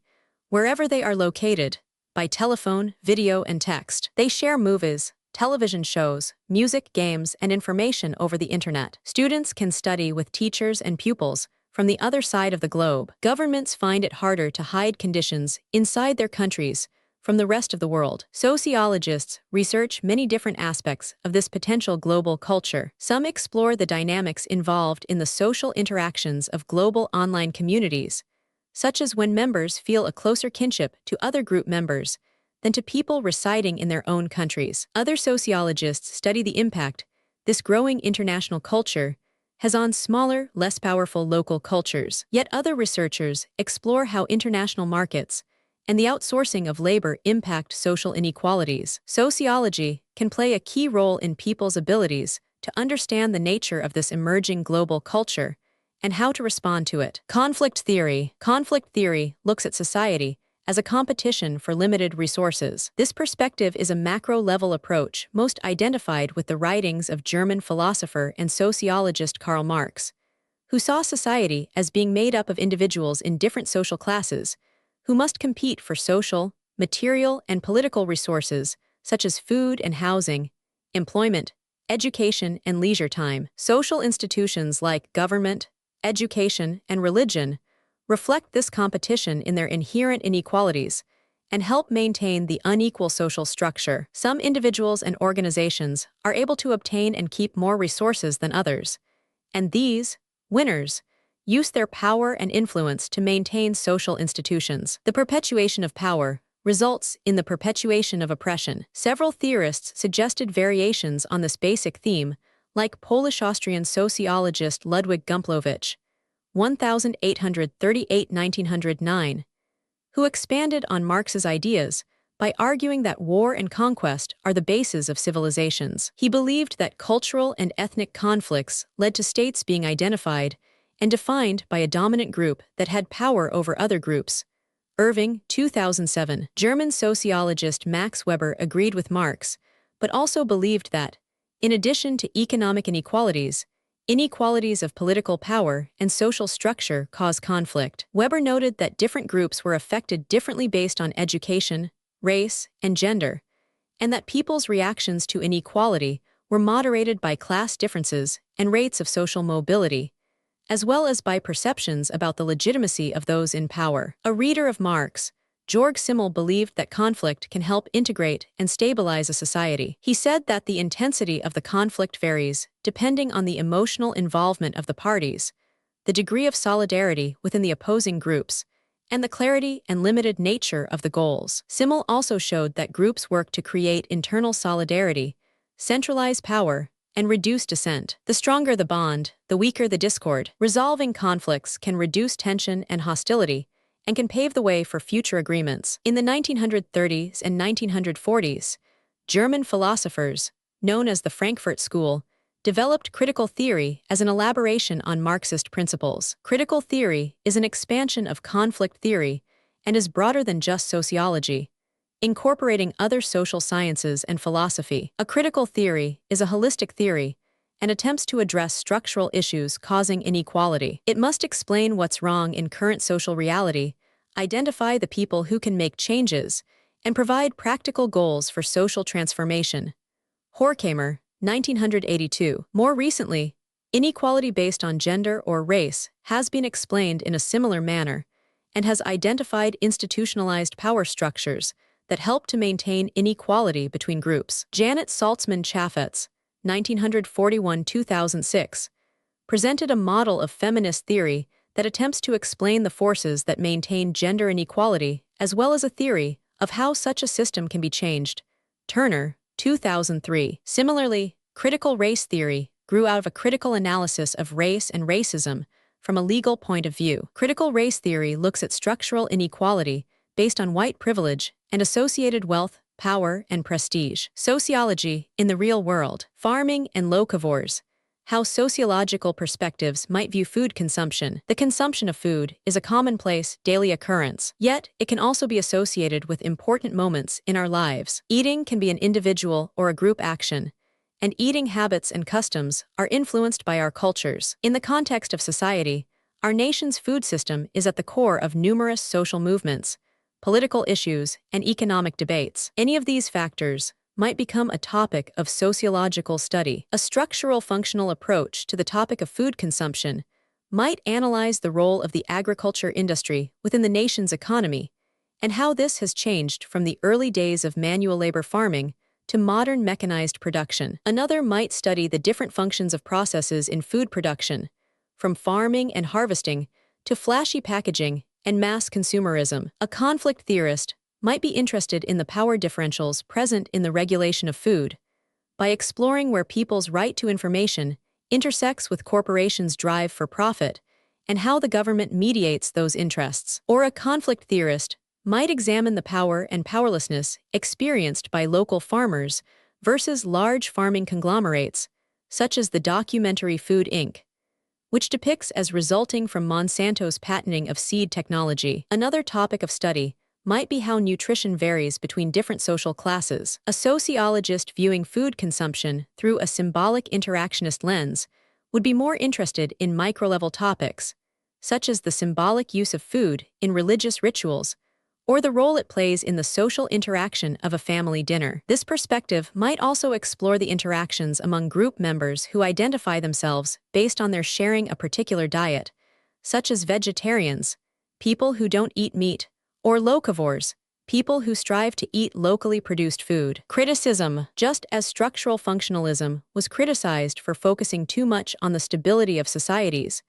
wherever they are located, by telephone, video, and text. They share movies, television shows, music, games, and information over the internet. Students can study with teachers and pupils from the other side of the globe. Governments find it harder to hide conditions inside their countries from the rest of the world. Sociologists research many different aspects of this potential global culture. Some explore the dynamics involved in the social interactions of global online communities, such as when members feel a closer kinship to other group members than to people residing in their own countries. Other sociologists study the impact this growing international culture has on smaller, less powerful local cultures. Yet other researchers explore how international markets and the outsourcing of labor impact social inequalities. Sociology can play a key role in people's abilities to understand the nature of this emerging global culture and how to respond to it. Conflict theory. Conflict theory looks at society as a competition for limited resources. This perspective is a macro-level approach most identified with the writings of German philosopher and sociologist Karl Marx, who saw society as being made up of individuals in different social classes who must compete for social, material, and political resources such as food and housing, employment, education, and leisure time. Social institutions like government, education, and religion reflect this competition in their inherent inequalities and help maintain the unequal social structure. Some individuals and organizations are able to obtain and keep more resources than others, and these, winners, use their power and influence to maintain social institutions. The perpetuation of power results in the perpetuation of oppression. Several theorists suggested variations on this basic theme, like Polish-Austrian sociologist Ludwig Gumplowicz, 1838–1909, who expanded on Marx's ideas by arguing that war and conquest are the bases of civilizations. He believed that cultural and ethnic conflicts led to states being identified and defined by a dominant group that had power over other groups, Irving, 2007. German sociologist Max Weber agreed with Marx, but also believed that, in addition to economic inequalities of political power and social structure cause conflict. Weber noted that different groups were affected differently based on education, race, and gender, and that people's reactions to inequality were moderated by class differences and rates of social mobility, as well as by perceptions about the legitimacy of those in power. A reader of Marx, Georg Simmel believed that conflict can help integrate and stabilize a society. He said that the intensity of the conflict varies depending on the emotional involvement of the parties, the degree of solidarity within the opposing groups, and the clarity and limited nature of the goals. Simmel also showed that groups work to create internal solidarity, centralize power, and reduce dissent. The stronger the bond, the weaker the discord. Resolving conflicts can reduce tension and hostility, and can pave the way for future agreements. In the 1930s and 1940s, German philosophers, known as the Frankfurt School, developed critical theory as an elaboration on Marxist principles. Critical theory is an expansion of conflict theory and is broader than just sociology, incorporating other social sciences and philosophy. A critical theory is a holistic theory and attempts to address structural issues causing inequality. It must explain what's wrong in current social reality, identify the people who can make changes, and provide practical goals for social transformation. Horkheimer, 1982. More recently, inequality based on gender or race has been explained in a similar manner and has identified institutionalized power structures that help to maintain inequality between groups. Janet Saltzman-Chaffetz, 1941-2006, presented a model of feminist theory that attempts to explain the forces that maintain gender inequality, as well as a theory of how such a system can be changed. Turner, 2003. Similarly, critical race theory grew out of a critical analysis of race and racism from a legal point of view. Critical race theory looks at structural inequality based on white privilege and associated wealth, power, and prestige. Sociology in the real world. Farming and Locavores. How sociological perspectives might view food consumption. The consumption of food is a commonplace, daily occurrence, yet it can also be associated with important moments in our lives. Eating can be an individual or a group action, and eating habits and customs are influenced by our cultures. In the context of society, our nation's food system is at the core of numerous social movements, political issues, and economic debates. Any of these factors might become a topic of sociological study. A structural functional approach to the topic of food consumption might analyze the role of the agriculture industry within the nation's economy and how this has changed from the early days of manual labor farming to modern mechanized production. Another might study the different functions of processes in food production, from farming and harvesting to flashy packaging and mass consumerism. A conflict theorist might be interested in the power differentials present in the regulation of food by exploring where people's right to information intersects with corporations' drive for profit and how the government mediates those interests. Or a conflict theorist might examine the power and powerlessness experienced by local farmers versus large farming conglomerates, such as the documentary Food Inc., which depicts as resulting from Monsanto's patenting of seed technology. Another topic of study might be how nutrition varies between different social classes. A sociologist viewing food consumption through a symbolic interactionist lens would be more interested in micro-level topics, such as the symbolic use of food in religious rituals, or the role it plays in the social interaction of a family dinner. This perspective might also explore the interactions among group members who identify themselves based on their sharing a particular diet, such as vegetarians, people who don't eat meat, or locavores, people who strive to eat locally produced food. Criticism. Just as structural functionalism was criticized for focusing too much on the stability of societies,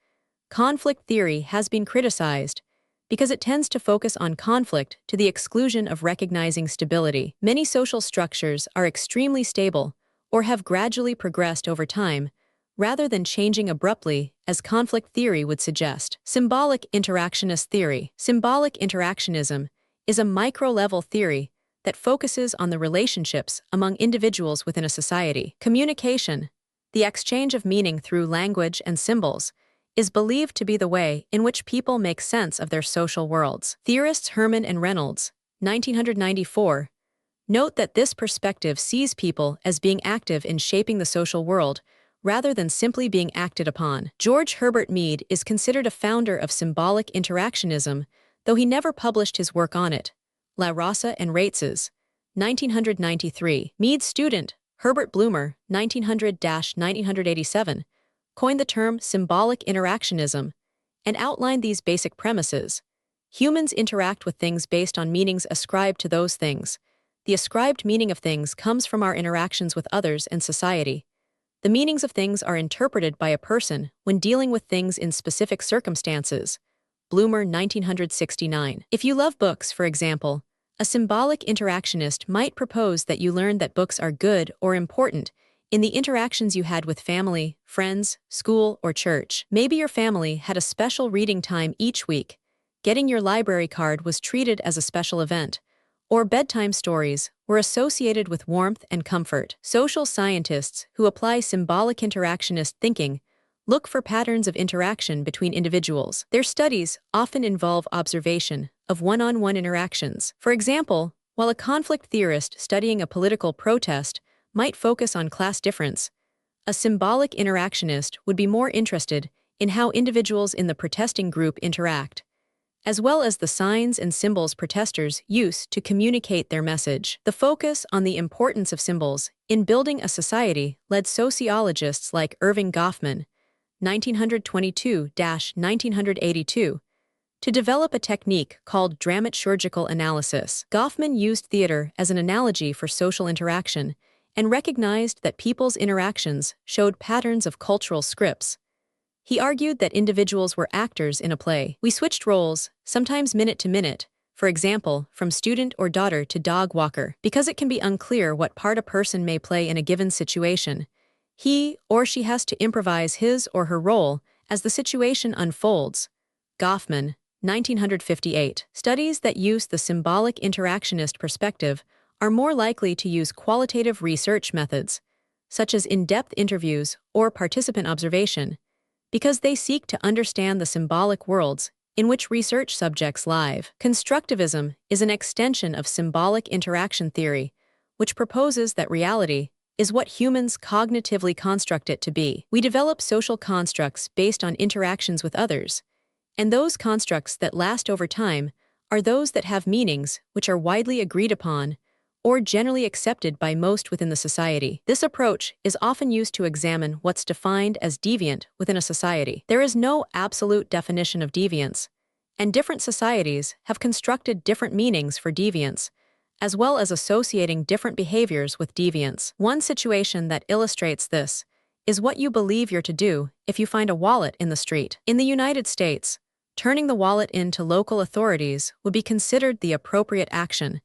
conflict theory has been criticized because it tends to focus on conflict to the exclusion of recognizing stability. Many social structures are extremely stable or have gradually progressed over time, rather than changing abruptly, as conflict theory would suggest. Symbolic interactionist theory. Symbolic interactionism is a micro-level theory that focuses on the relationships among individuals within a society. Communication, the exchange of meaning through language and symbols, is believed to be the way in which people make sense of their social worlds. Theorists Herman and Reynolds, 1994, note that this perspective sees people as being active in shaping the social world rather than simply being acted upon. George Herbert Mead is considered a founder of symbolic interactionism, though he never published his work on it. La Rosa and Races, 1993. Mead's student, Herbert Bloomer, 1900–1987, coined the term symbolic interactionism and outlined these basic premises. Humans interact with things based on meanings ascribed to those things. The ascribed meaning of things comes from our interactions with others and society. The meanings of things are interpreted by a person when dealing with things in specific circumstances. Bloomer, 1969. If you love books, for example, a symbolic interactionist might propose that you learn that books are good or important in the interactions you had with family, friends, school, or church. Maybe your family had a special reading time each week. Getting your library card was treated as a special event. Or bedtime stories were associated with warmth and comfort. Social scientists who apply symbolic interactionist thinking look for patterns of interaction between individuals. Their studies often involve observation of one-on-one interactions. For example, while a conflict theorist studying a political protest might focus on class difference, a symbolic interactionist would be more interested in how individuals in the protesting group interact, as well as the signs and symbols protesters use to communicate their message. The focus on the importance of symbols in building a society led sociologists like Erving Goffman, 1922–1982, to develop a technique called dramaturgical analysis. Goffman used theater as an analogy for social interaction and recognized that people's interactions showed patterns of cultural scripts. He argued that individuals were actors in a play. We switched roles, sometimes minute to minute, for example, from student or daughter to dog walker. Because it can be unclear what part a person may play in a given situation, he or she has to improvise his or her role as the situation unfolds. Goffman, 1958. Studies that use the symbolic interactionist perspective are more likely to use qualitative research methods, such as in-depth interviews or participant observation, because they seek to understand the symbolic worlds in which research subjects live. Constructivism is an extension of symbolic interaction theory, which proposes that reality is what humans cognitively construct it to be. We develop social constructs based on interactions with others, and those constructs that last over time are those that have meanings which are widely agreed upon or generally accepted by most within the society. This approach is often used to examine what's defined as deviant within a society. There is no absolute definition of deviance, and different societies have constructed different meanings for deviance, as well as associating different behaviors with deviance. One situation that illustrates this is what you believe you're to do if you find a wallet in the street. In the United States, turning the wallet in to local authorities would be considered the appropriate action,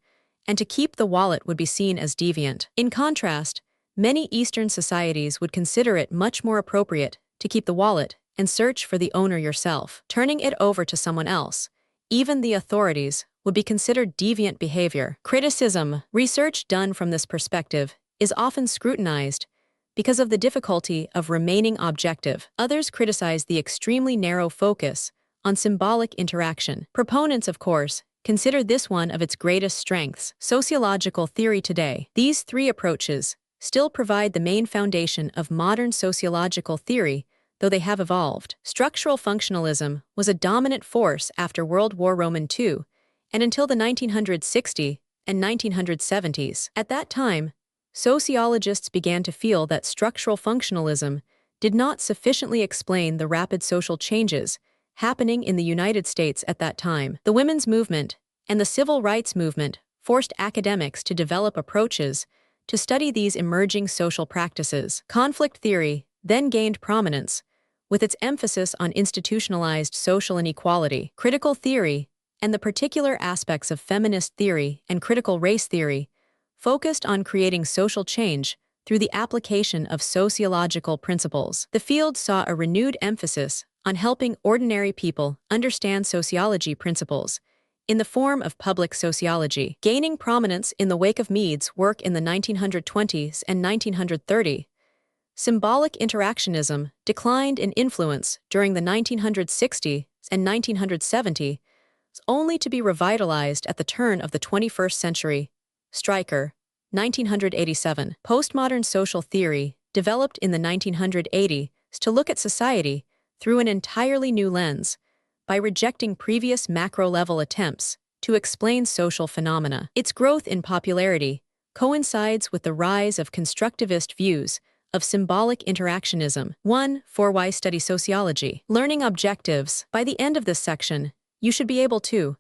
and to keep the wallet would be seen as deviant. In contrast, many Eastern societies would consider it much more appropriate to keep the wallet and search for the owner yourself. Turning it over to someone else, even the authorities, would be considered deviant behavior. Criticism. Research done from this perspective is often scrutinized because of the difficulty of remaining objective. Others criticize the extremely narrow focus on symbolic interaction. Proponents, of course, consider this one of its greatest strengths. Sociological theory today. These three approaches still provide the main foundation of modern sociological theory, though they have evolved. Structural functionalism was a dominant force after World War II and until the 1960s and 1970s. At that time, sociologists began to feel that structural functionalism did not sufficiently explain the rapid social changes happening in the United States at that time. The women's movement and the civil rights movement forced academics to develop approaches to study these emerging social practices. Conflict theory then gained prominence, with its emphasis on institutionalized social inequality. Critical theory and the particular aspects of feminist theory and critical race theory focused on creating social change through the application of sociological principles. The field saw a renewed emphasis on helping ordinary people understand sociology principles in the form of public sociology. Gaining prominence in the wake of Mead's work in the 1920s and 1930s, Symbolic interactionism declined in influence during the 1960s and 1970s, only to be revitalized at the turn of the 21st century. Stryker, 1987. Postmodern social theory developed in the 1980s to look at society through an entirely new lens, by rejecting previous macro-level attempts to explain social phenomena. Its growth in popularity coincides with the rise of constructivist views of symbolic interactionism. 1. For why study sociology? Learning objectives. By the end of this section, you should be able to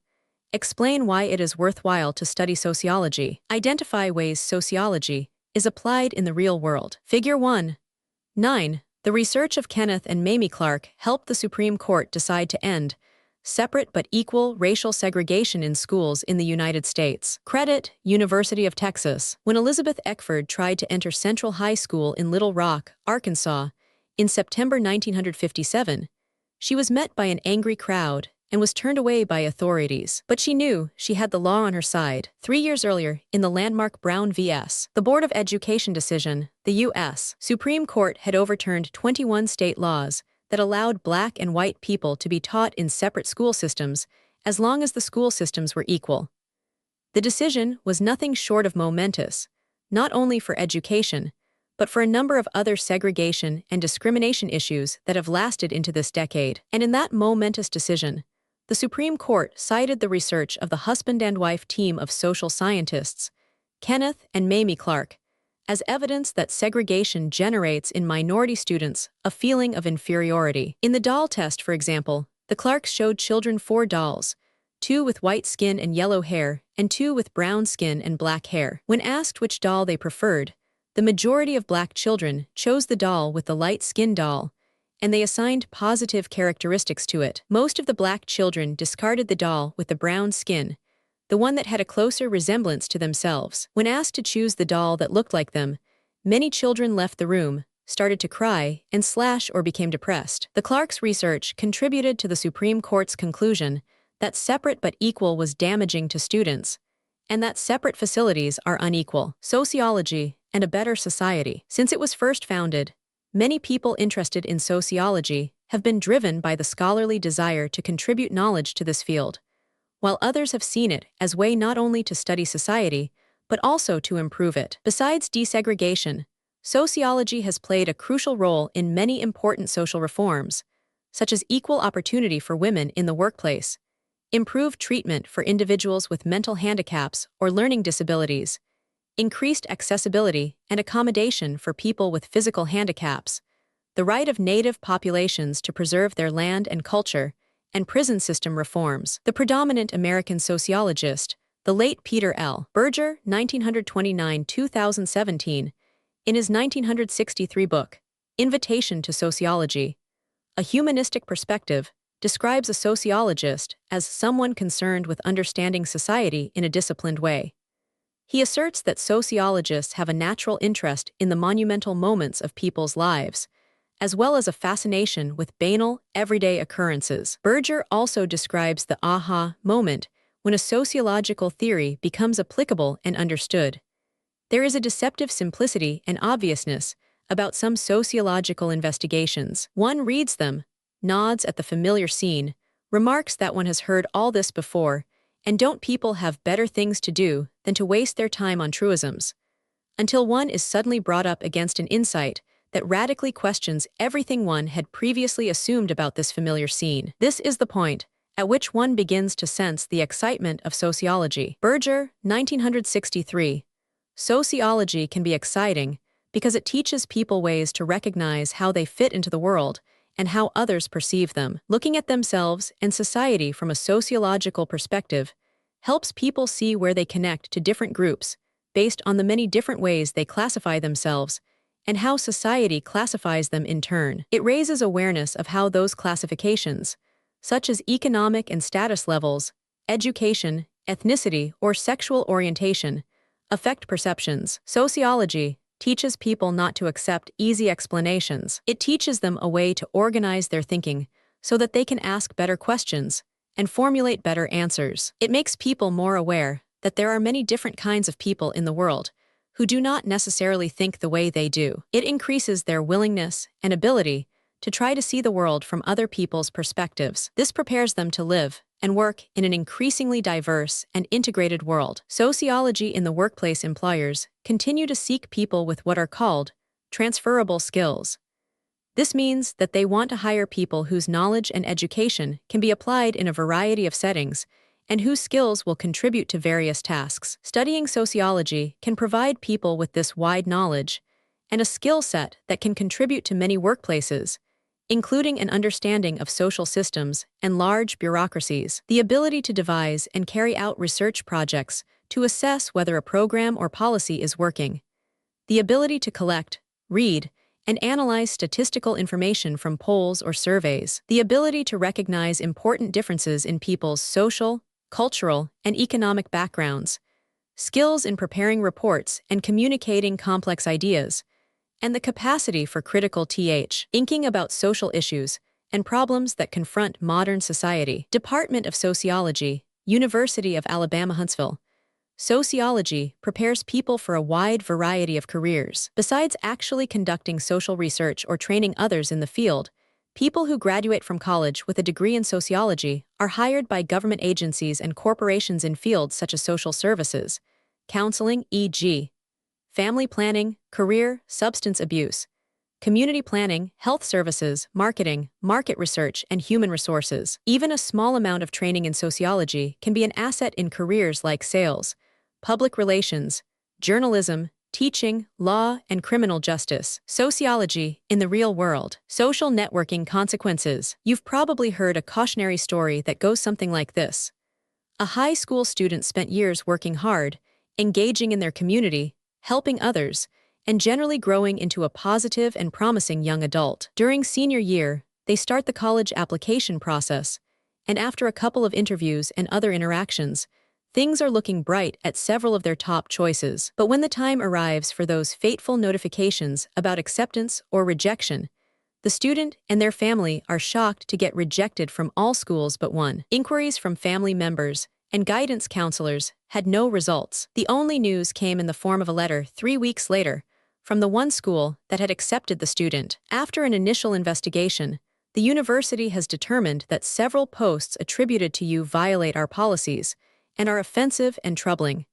explain why it is worthwhile to study sociology. Identify ways sociology is applied in the real world. Figure 1. 9. The research of Kenneth and Mamie Clark helped the Supreme Court decide to end separate but equal racial segregation in schools in the United States. Credit, University of Texas. When Elizabeth Eckford tried to enter Central High School in Little Rock, Arkansas, in September 1957, she was met by an angry crowd and was turned away by authorities. But she knew she had the law on her side. 3 years earlier, in the landmark Brown v.S. the Board of Education decision, the U.S. Supreme Court had overturned 21 state laws that allowed Black and white people to be taught in separate school systems as long as the school systems were equal. The decision was nothing short of momentous, not only for education, but for a number of other segregation and discrimination issues that have lasted into this decade. And in that momentous decision, the Supreme Court cited the research of the husband and wife team of social scientists, Kenneth and Mamie Clark, as evidence that segregation generates in minority students a feeling of inferiority. In the doll test, for example, the Clarks showed children 4 dolls, 2 with white skin and yellow hair, and 2 with brown skin and black hair. When asked which doll they preferred, the majority of Black children chose the doll with the light skin doll, and they assigned positive characteristics to it. Most of the Black children discarded the doll with the brown skin, the one that had a closer resemblance to themselves. When asked to choose the doll that looked like them, many children left the room, started to cry, and slash or became depressed. The Clarks' research contributed to the Supreme Court's conclusion that separate but equal was damaging to students, and that separate facilities are unequal. Sociology and a better society. Since it was first founded, many people interested in sociology have been driven by the scholarly desire to contribute knowledge to this field, while others have seen it as way not only to study society, but also to improve it. Besides desegregation, sociology has played a crucial role in many important social reforms, such as equal opportunity for women in the workplace, improved treatment for individuals with mental handicaps or learning disabilities, increased accessibility and accommodation for people with physical handicaps, the right of native populations to preserve their land and culture, and prison system reforms. The predominant American sociologist, the late Peter L. Berger, 1929-2017, in his 1963 book, Invitation to Sociology, A Humanistic Perspective, describes a sociologist as someone concerned with understanding society in a disciplined way. He asserts that sociologists have a natural interest in the monumental moments of people's lives, as well as a fascination with banal, everyday occurrences. Berger also describes the aha moment when a sociological theory becomes applicable and understood. There is a deceptive simplicity and obviousness about some sociological investigations. One reads them, nods at the familiar scene, remarks that one has heard all this before, and don't people have better things to do than to waste their time on truisms? Until one is suddenly brought up against an insight that radically questions everything one had previously assumed about this familiar scene. This is the point at which one begins to sense the excitement of sociology. Berger, 1963. Sociology can be exciting because it teaches people ways to recognize how they fit into the world and how others perceive them. Looking at themselves and society from a sociological perspective helps people see where they connect to different groups based on the many different ways they classify themselves and how society classifies them in turn. It raises awareness of how those classifications, such as economic and status levels, education, ethnicity, or sexual orientation, affect perceptions. Sociology teaches people not to accept easy explanations. It teaches them a way to organize their thinking so that they can ask better questions and formulate better answers. It makes people more aware that there are many different kinds of people in the world who do not necessarily think the way they do. It increases their willingness and ability to try to see the world from other people's perspectives. This prepares them to live and work in an increasingly diverse and integrated world. Sociology in the workplace. Employers continue to seek people with what are called transferable skills. This means that they want to hire people whose knowledge and education can be applied in a variety of settings and whose skills will contribute to various tasks. Studying sociology can provide people with this wide knowledge and a skill set that can contribute to many workplaces, including an understanding of social systems and large bureaucracies, the ability to devise and carry out research projects to assess whether a program or policy is working, the ability to collect, read, and analyze statistical information from polls or surveys, the ability to recognize important differences in people's social, cultural, and economic backgrounds, skills in preparing reports and communicating complex ideas, and the capacity for critical thinking about social issues and problems that confront modern society. Department of Sociology, University of Alabama, Huntsville. Sociology prepares people for a wide variety of careers. Besides actually conducting social research or training others in the field, people who graduate from college with a degree in sociology are hired by government agencies and corporations in fields such as social services, counseling, e.g., family planning, career, substance abuse, community planning, health services, marketing, market research, and human resources. Even a small amount of training in sociology can be an asset in careers like sales, public relations, journalism, teaching, law, and criminal justice. Sociology in the real world. Social networking consequences. You've probably heard a cautionary story that goes something like this. A high school student spent years working hard, engaging in their community, helping others, and generally growing into a positive and promising young adult. During senior year, they start the college application process, and after a couple of interviews and other interactions, things are looking bright at several of their top choices. But when the time arrives for those fateful notifications about acceptance or rejection, the student and their family are shocked to get rejected from all schools but one. Inquiries from family members and guidance counselors had no results. The only news came in the form of a letter 3 weeks later from the one school that had accepted the student. After an initial investigation, the university has determined that several posts attributed to you violate our policies and are offensive and troubling.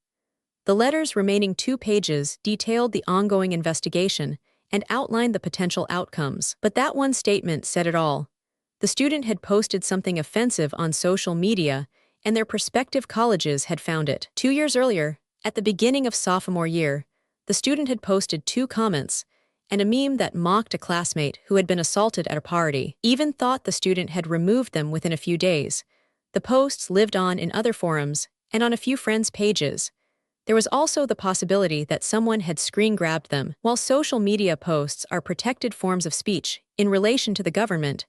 The letter's remaining 2 pages detailed the ongoing investigation and outlined the potential outcomes. But that one statement said it all. The student had posted something offensive on social media, and their prospective colleges had found it. 2 years earlier, at the beginning of sophomore year, the student had posted 2 comments and a meme that mocked a classmate who had been assaulted at a party. Even thought the student had removed them within a few days. The posts lived on in other forums and on a few friends' pages. There was also the possibility that someone had screen-grabbed them. While social media posts are protected forms of speech in relation to the government,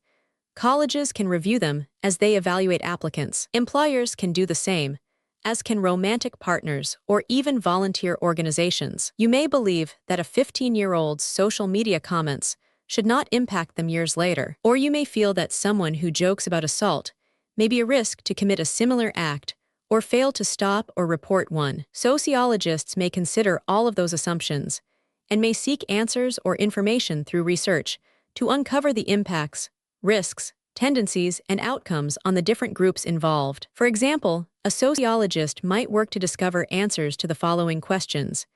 colleges can review them as they evaluate applicants. Employers can do the same, as can romantic partners or even volunteer organizations. You may believe that a 15-year-old's social media comments should not impact them years later, or you may feel that someone who jokes about assault may be a risk to commit a similar act or fail to stop or report one. Sociologists may consider all of those assumptions and may seek answers or information through research to uncover the impacts, risks, tendencies, and outcomes on the different groups involved. For example, a sociologist might work to discover answers to the following questions.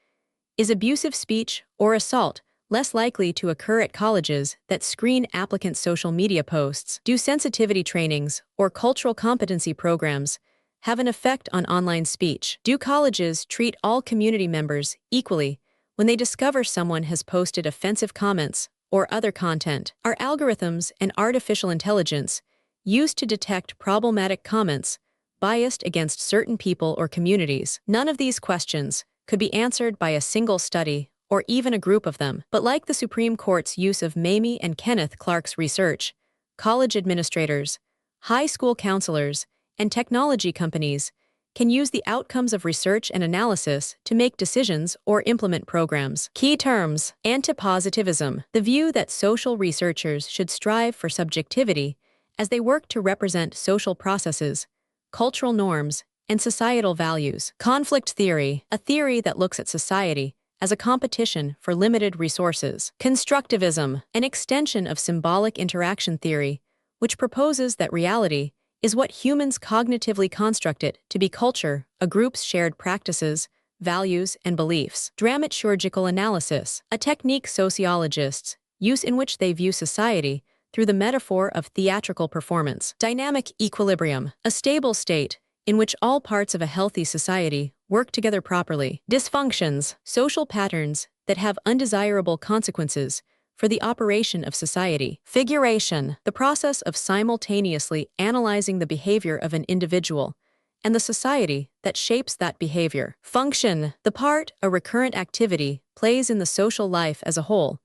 Is abusive speech or assault less likely to occur at colleges that screen applicants' social media posts? Do sensitivity trainings or cultural competency programs have an effect on online speech? Do colleges treat all community members equally when they discover someone has posted offensive comments or other content? Are algorithms and artificial intelligence used to detect problematic comments biased against certain people or communities? None of these questions could be answered by a single study or even a group of them. But like the Supreme Court's use of Mamie and Kenneth Clark's research, college administrators, high school counselors, and technology companies can use the outcomes of research and analysis to make decisions or implement programs. Key terms: antipositivism, the view that social researchers should strive for subjectivity as they work to represent social processes, cultural norms, and societal values. Conflict theory, a theory that looks at society as a competition for limited resources. Constructivism, an extension of symbolic interaction theory, which proposes that reality is what humans cognitively construct it to be: culture, a group's shared practices, values, and beliefs. Dramaturgical analysis, a technique sociologists use in which they view society through the metaphor of theatrical performance. Dynamic equilibrium, a stable state in which all parts of a healthy society work together properly. Dysfunctions, social patterns that have undesirable consequences for the operation of society. Figuration, the process of simultaneously analyzing the behavior of an individual and the society that shapes that behavior. Function, the part a recurrent activity plays in the social life as a whole,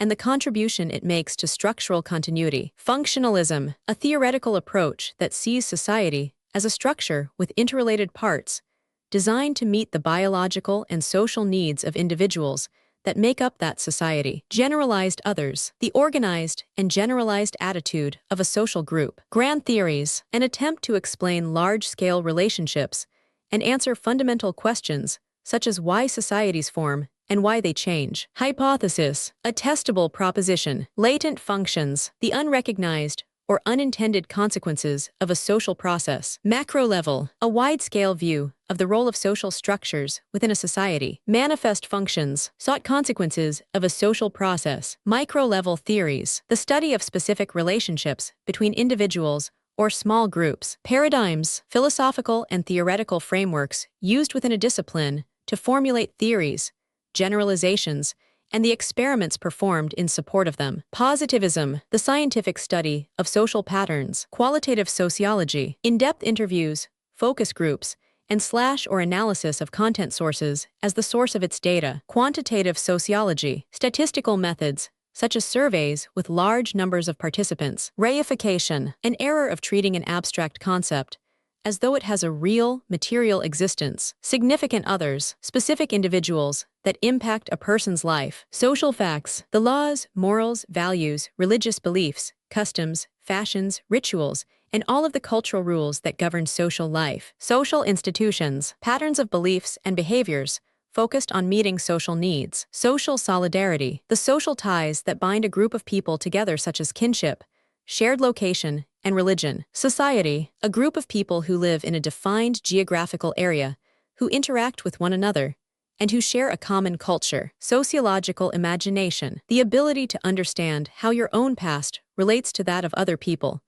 and the contribution it makes to structural continuity. Functionalism, a theoretical approach that sees society as a structure with interrelated parts, designed to meet the biological and social needs of individuals that make up that society. Generalized others, the organized and generalized attitude of a social group. Grand theories, an attempt to explain large-scale relationships and answer fundamental questions such as why societies form and why they change. Hypothesis, a testable proposition. Latent functions, the unrecognized or unintended consequences of a social process. Macro level, a wide-scale view of the role of social structures within a society. Manifest functions, sought consequences of a social process. Micro-level theories, the study of specific relationships between individuals or small groups. Paradigms, philosophical and theoretical frameworks used within a discipline to formulate theories, generalizations, and the experiments performed in support of them. Positivism, the scientific study of social patterns. Qualitative sociology, in-depth interviews, focus groups, and / or analysis of content sources as the source of its data. Quantitative sociology, statistical methods, such as surveys with large numbers of participants. Reification, an error of treating an abstract concept as though it has a real, material existence. Significant others, specific individuals that impact a person's life. Social facts, the laws, morals, values, religious beliefs, customs, fashions, rituals, and all of the cultural rules that govern social life. Social institutions, patterns of beliefs and behaviors focused on meeting social needs. Social solidarity, the social ties that bind a group of people together such as kinship, shared location, and religion. Society, a group of people who live in a defined geographical area, who interact with one another, and who share a common culture. Sociological imagination, the ability to understand how your own past relates to that of other people,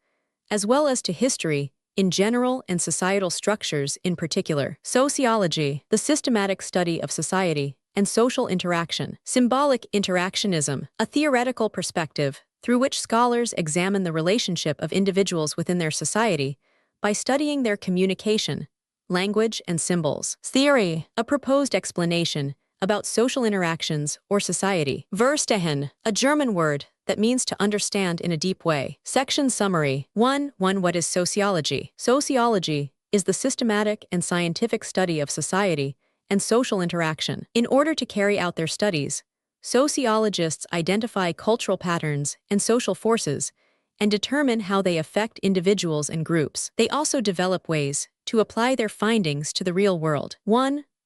as well as to history in general and societal structures in particular. Sociology, the systematic study of society and social interaction. Symbolic interactionism, a theoretical perspective through which scholars examine the relationship of individuals within their society by studying their communication, language, and symbols. Theory, a proposed explanation about social interactions or society. Verstehen, a German word that means to understand in a deep way. Section summary. 1. What is sociology? Sociology is the systematic and scientific study of society and social interaction. In order to carry out their studies, sociologists identify cultural patterns and social forces and determine how they affect individuals and groups. They also develop ways to apply their findings to the real world.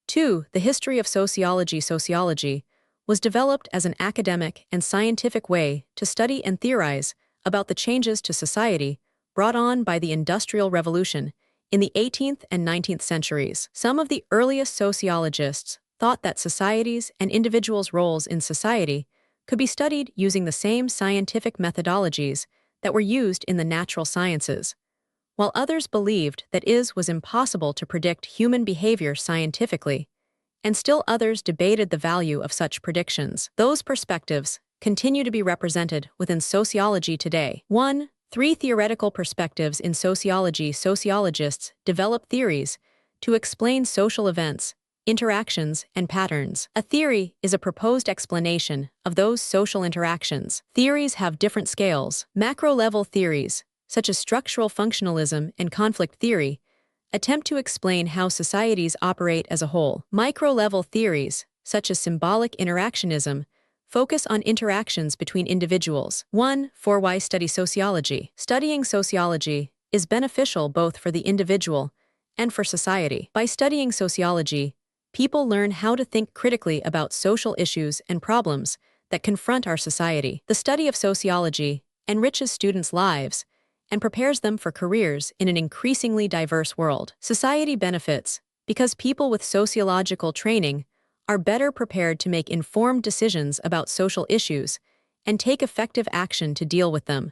2. The history of sociology. Sociology was developed as an academic and scientific way to study and theorize about the changes to society brought on by the Industrial Revolution in the 18th and 19th centuries. Some of the earliest sociologists thought that societies and individuals' roles in society could be studied using the same scientific methodologies that were used in the natural sciences, while others believed that it was impossible to predict human behavior scientifically, and still others debated the value of such predictions. Those perspectives continue to be represented within sociology today. 3 theoretical perspectives in sociology. Sociologists develop theories to explain social events, interactions, and patterns. A theory is a proposed explanation of those social interactions. Theories have different scales. Macro-level theories, such as structural functionalism and conflict theory, attempt to explain how societies operate as a whole. Micro-level theories, such as symbolic interactionism, focus on interactions between individuals. 4. Why study sociology? Studying sociology is beneficial both for the individual and for society. By studying sociology, people learn how to think critically about social issues and problems that confront our society. The study of sociology enriches students' lives and prepares them for careers in an increasingly diverse world. Society benefits because people with sociological training are better prepared to make informed decisions about social issues and take effective action to deal with them.